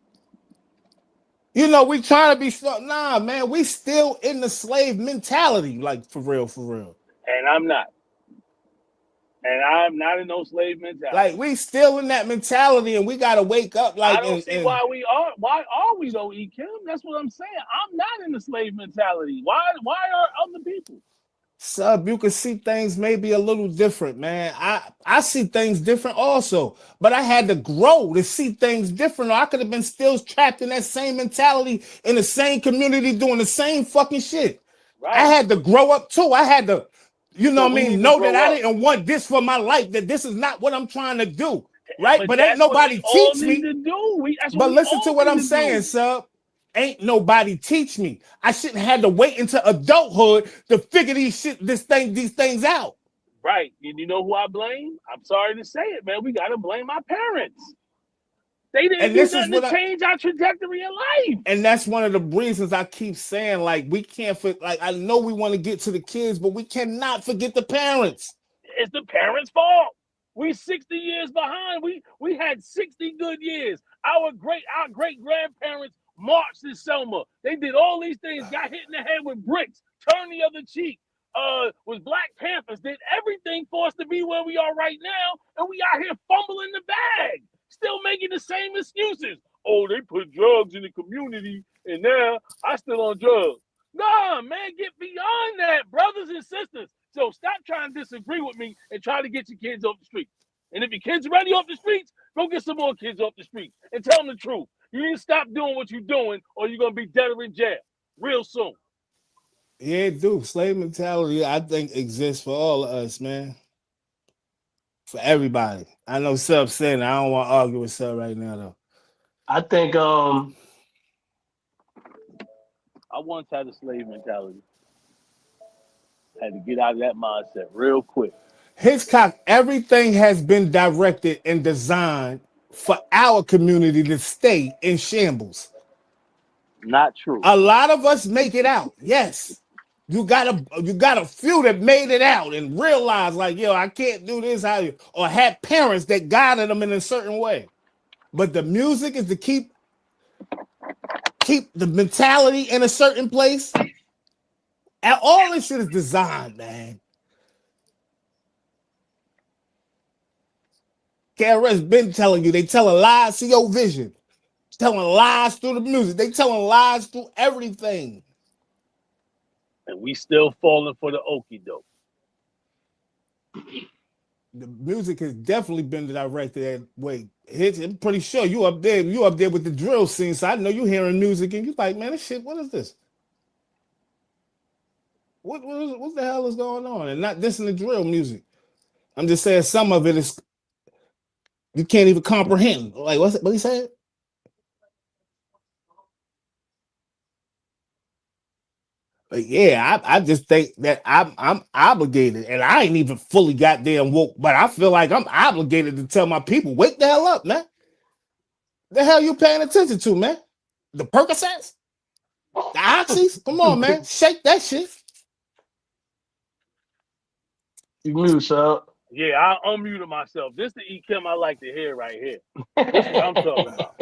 You know, we trying to be nah, man, we still in the slave mentality, like for real. And I'm not. And I'm not in no slave mentality. Like, we still in that mentality, and we gotta wake up. Like, I don't see why we are. Why are we though, Kim? That's what I'm saying. I'm not in the slave mentality. Why are other people? Sub, you can see things maybe a little different, man. I see things different also, but I had to grow to see things different, or I could have been still trapped in that same mentality in the same community doing the same fucking shit. Right. I had to grow up too. I had to. You know what I mean? Know that I didn't want this for my life, that this is not what I'm trying to do, right? But ain't nobody teach me. But listen to what I'm saying, sub. Ain't nobody teach me. I shouldn't have to wait until adulthood to figure these things out. Right. You know who I blame? I'm sorry to say it, man. We got to blame our parents. They didn't And do this is nothing what to change our trajectory of life. And that's one of the reasons I keep saying, like, we can't like, I know we want to get to the kids, but we cannot forget the parents. It's the parents' fault. We 60 years behind. We had 60 good years. Our great grandparents marched in Selma. They did all these things, got hit in the head with bricks, turned the other cheek. Was Black Panthers, did everything for us to be where we are right now, and we out here fumbling the bag, still making the same excuses. Oh, they put drugs in the community, and now I still on drugs. Nah, man, get beyond that, brothers and sisters. So stop trying to disagree with me and try to get your kids off the streets. And if your kids are ready off the streets, go get some more kids off the streets and tell them the truth. You need to stop doing what you're doing, or you're gonna be dead or in jail real soon. Yeah, dude. Slave mentality, I think, exists for all of us, man. For everybody. I know Sub saying I don't want to argue with Sub right now, though. I think I once had a slave mentality. Had to get out of that mindset real quick. Hitchcock, everything has been directed and designed for our community to stay in shambles. Not true. A lot of us make it out. Yes. You got a few that made it out and realized, like, yo, I can't do this, or had parents that guided them in a certain way. But the music is to keep the mentality in a certain place. And all this shit is designed, man. KRS been telling you, they telling lies to your vision. Telling lies through the music. They telling lies through everything. And we still falling for the okie doke. The music has definitely been directed that way. I'm pretty sure you up there with the drill scene, so I know you hearing music and you like, man, this shit, what is this? What the hell is going on? And not dissing the drill music. I'm just saying some of it is you can't even comprehend. Like, what he said? But yeah, I just think that I'm obligated, and I ain't even fully goddamn woke, but I feel like I'm obligated to tell my people, wake the hell up, man. The hell you paying attention to, man? The Percocets? The Oxys? Come on, man. Shake that shit. You mute, so. Yeah, I unmuted myself. This the E. Kim I like to hear right here. This is what I'm talking about.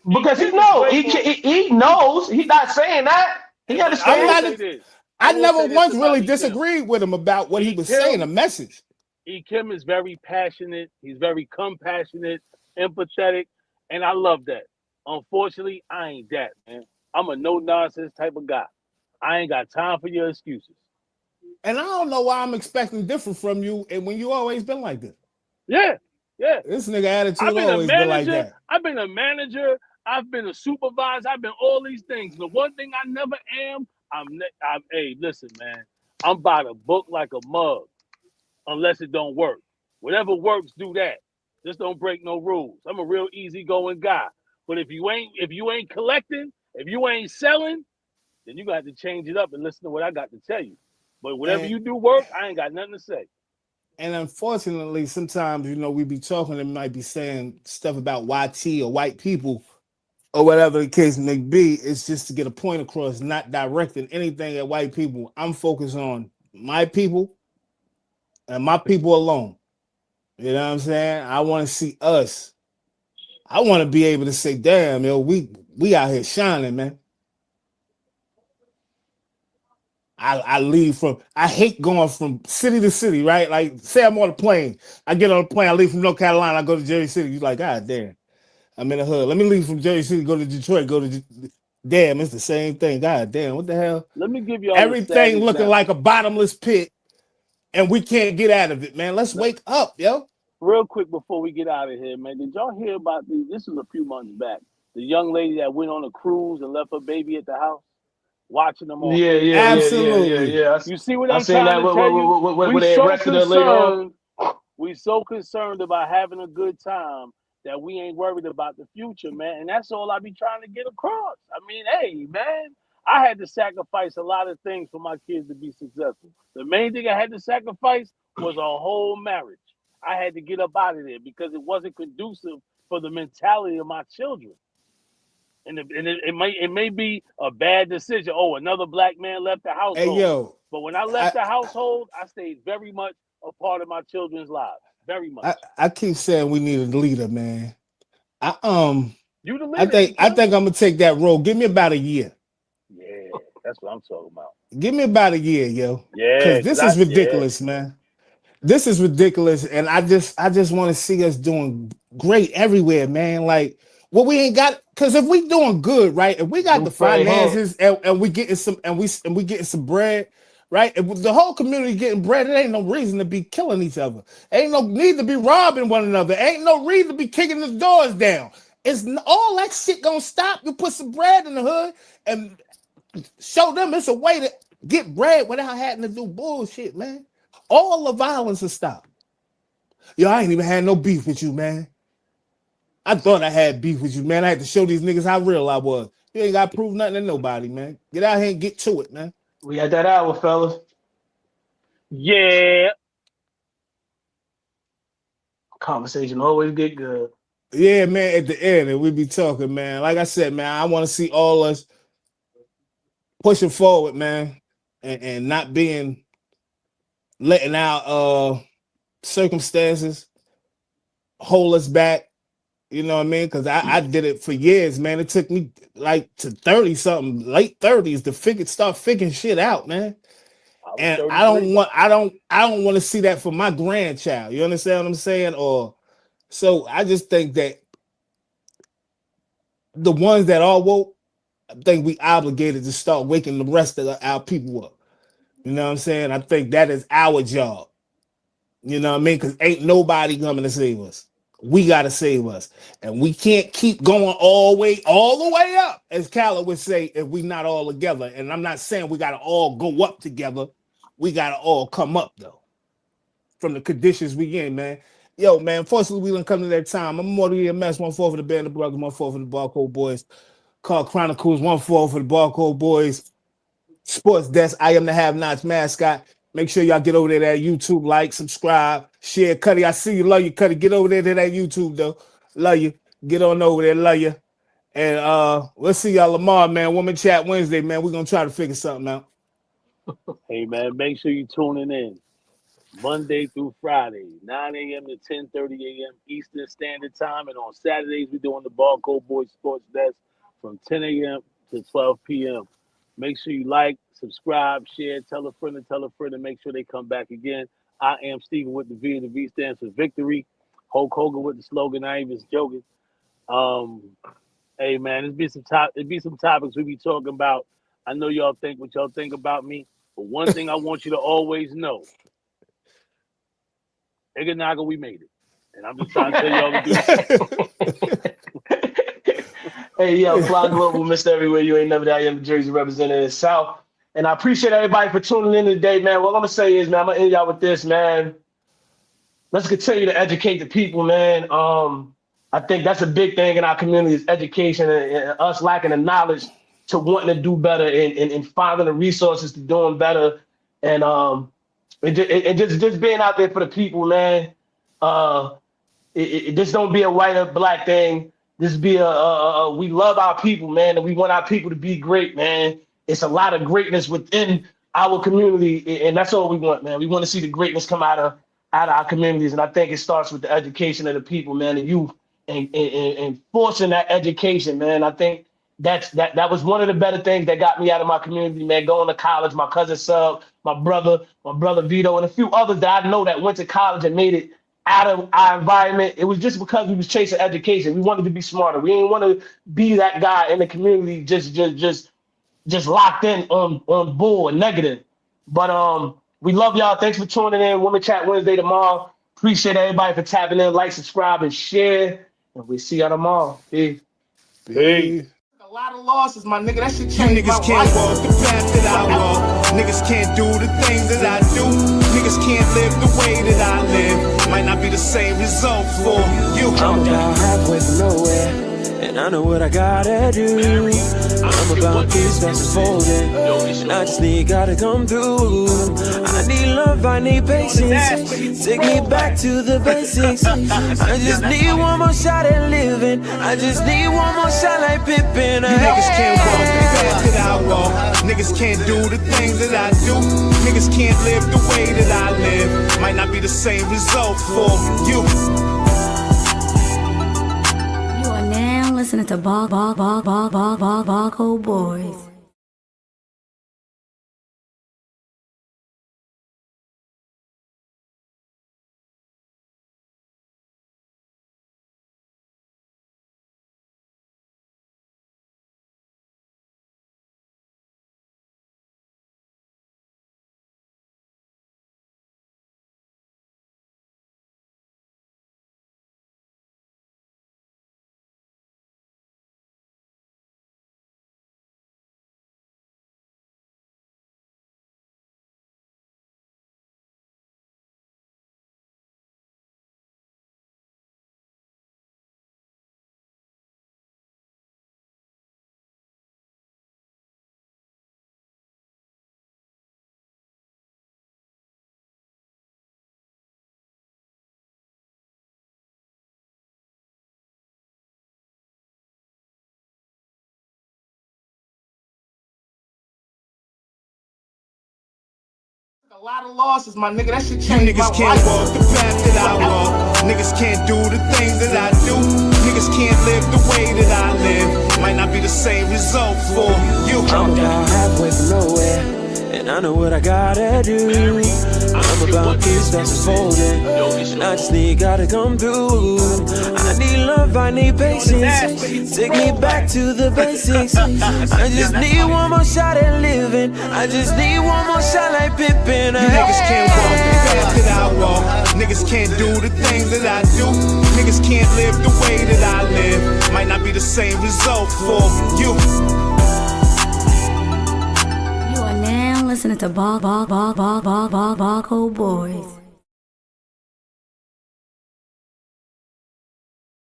Because he knows. He knows. He's not saying that. He understands. I never once really disagreed with him about what he was saying, a message. E. Kim is very passionate. He's very compassionate, empathetic, and I love that. Unfortunately, I ain't that, man. I'm a no-nonsense type of guy. I ain't got time for your excuses. And I don't know why I'm expecting different from you, and when you always been like this. Yeah. This nigga attitude always been like that. I've been a manager. I've been a supervisor. I've been all these things. The one thing I never am, hey, listen, man. I'm by the book like a mug, unless it don't work. Whatever works, do that. Just don't break no rules. I'm a real easygoing guy. But if you ain't collecting, if you ain't selling, then you got to change it up and listen to what I got to tell you. But whatever you do work, I ain't got nothing to say. And unfortunately, sometimes, we be talking and might be saying stuff about YT or white people or whatever the case may be. It's just to get a point across, not directing anything at white people. I'm focused on my people and my people alone. You know what I'm saying? I want to see us. I want to be able to say, damn, yo, we out here shining, man. I hate going from city to city, right? Like, say I'm on a plane. I get on a plane, I leave from North Carolina, I go to Jersey City. You're like, God damn, I'm in the hood. Let me leave from Jersey City, go to Detroit, damn, it's the same thing. God damn, what the hell? Let me give you everything looking like a bottomless pit, and we can't get out of it, man. Let's wake up, yo. Real quick before we get out of here, man, did y'all hear about this was a few months back, the young lady that went on a cruise and left her baby at the house? Watching them on. Absolutely. Yeah. You see what I'm trying to tell you? We so concerned about having a good time that we ain't worried about the future, man. And that's all I be trying to get across. I mean, hey, man, I had to sacrifice a lot of things for my kids to be successful. The main thing I had to sacrifice was a whole marriage. I had to get up out of there because it wasn't conducive for the mentality of my children. And it may be a bad decision. Oh, another black man left the household. Hey, yo. But when I left the household, I stayed very much a part of my children's lives. Very much. I keep saying we need a leader, man. You the leader. I think I'm gonna take that role. Give me about a year. Yeah, that's what I'm talking about. Give me about a year, yo. Yeah, because this is ridiculous, man. This is ridiculous, and I just want to see us doing great everywhere, man. Like what we ain't got, because if we doing good, right? If we got the finances and we getting some and we getting some bread, right? If the whole community getting bread, it ain't no reason to be killing each other. Ain't no need to be robbing one another. Ain't no reason to be kicking the doors down. It's all that shit gonna stop. You put some bread in the hood and show them it's a way to get bread without having to do bullshit, man. All the violence will stop. Yo, I ain't even had no beef with you, man. I thought I had beef with you, man. I had to show these niggas how real I was. You ain't got to prove nothing to nobody, man. Get out here and get to it, man. We had that hour, fellas. Yeah. Conversation always get good. Yeah, man, at the end, and we be talking, man. Like I said, man, I want to see all us pushing forward, man, and not letting our circumstances hold us back. You know what I mean? Because I did it for years, man. It took me like to 30-something, late 30s to start figuring shit out, man. And 33. I don't want to see that for my grandchild. You understand what I'm saying? So I just think that the ones that are woke, I think we obligated to start waking the rest of our people up. You know what I'm saying? I think that is our job. You know what I mean? Because ain't nobody coming to save us. We got to save us. And we can't keep going all the way up, as Khaled would say, if we not all together. And I'm not saying we got to all go up together. We got to all come up, though, from the conditions we in, man. Yo, man, fortunately, we done come to that time. I'm more than EMS, 1-4 for the Band of Brothers, 1-4 for the Barcode Boys. Call Chronicles, 1-4 for the Barcode Boys. Sports Desk, I am the Have-Nots mascot. Make sure y'all get over there to that YouTube, like, subscribe, share. Cuddy, I see you. Love you, Cuddy. Get over there to that YouTube, though. Love you. Get on over there. Love you. And we'll see y'all tomorrow, man. Woman Chat Wednesday, man. We're going to try to figure something out. Hey, man, make sure you're tuning in Monday through Friday, 9 a.m. to 10:30 a.m. Eastern Standard Time. And on Saturdays, we're doing the Barcode Boys Sports Desk from 10 a.m. to 12 p.m. Make sure you like, subscribe, share, tell a friend, and make sure they come back again. I am Steven with the V, and the V stands for victory. Hulk Hogan with the slogan, I ain't just joking. Hey, man, it'd be some topics we be talking about. I know y'all think what y'all think about me, but one thing I want you to always know, Iganaga, we made it. And I'm just trying to tell y'all to do this. Hey, yo, Fly Global, Mr. Everywhere. You ain't never that. I am the Jersey representative South. And I appreciate everybody for tuning in today, man. What I'm going to say is, man, I'm going to end y'all with this, man. Let's continue to educate the people, man. I think that's a big thing in our community is education and us lacking the knowledge to wanting to do better and finding the resources to doing better. And just being out there for the people, man. This don't be a white or black thing. This be we love our people, man, and we want our people to be great, man. It's a lot of greatness within our community, and that's all we want, man. We want to see the greatness come out of our communities, and I think it starts with the education of the people, man, the youth, and forcing that education, man. I think that was one of the better things that got me out of my community, man. Going to college, my cousin Sub, my brother Vito, and a few others that I know that went to college and made it out of our environment. It was just because we was chasing education. We wanted to be smarter. We didn't want to be that guy in the community just locked in on bull and negative. But we love y'all. Thanks for tuning in. Women Chat Wednesday tomorrow. Appreciate everybody for tapping in, like, subscribe, and share. And we'll see y'all tomorrow. Peace. Peace. A lot of losses, my nigga. That shit You changed my niggas can't life. walk the path that I walk. Niggas can't do the things that I do. Niggas can't live the way that I live. Might not be the same result for you. I'm about halfway from nowhere, and I know what I gotta do. I'm about peace that's unfolding, and I just need God to come through. I need love, I need patience. Take me back to the basics. I just need one more shot at living. living. I just need one more shot like Pippin. You niggas can't walk the path that I walk. Niggas can't do the things that I do. Niggas can't live the way that I live. Might not be the same result for you. You are now listening to Barcode Boys. A lot of losses, my nigga. That shit You changed my niggas can't life. walk the path that I walk. Niggas can't do the things that I do. Niggas can't live the way that I live. Might not be the same result for you. I'm about halfway from nowhere, and I know what I gotta do. I'm about peace that's unfolding, and I just need God to come through. I need love, I need patience. Take me back to the basics. I just need one more shot at living. I just need one more shot like Pippin. You niggas can't walk the path that I walk. Niggas can't do the things that I do. Niggas can't live the way that I live. Might not be the same result for you. You are now listening to Barcode Boys.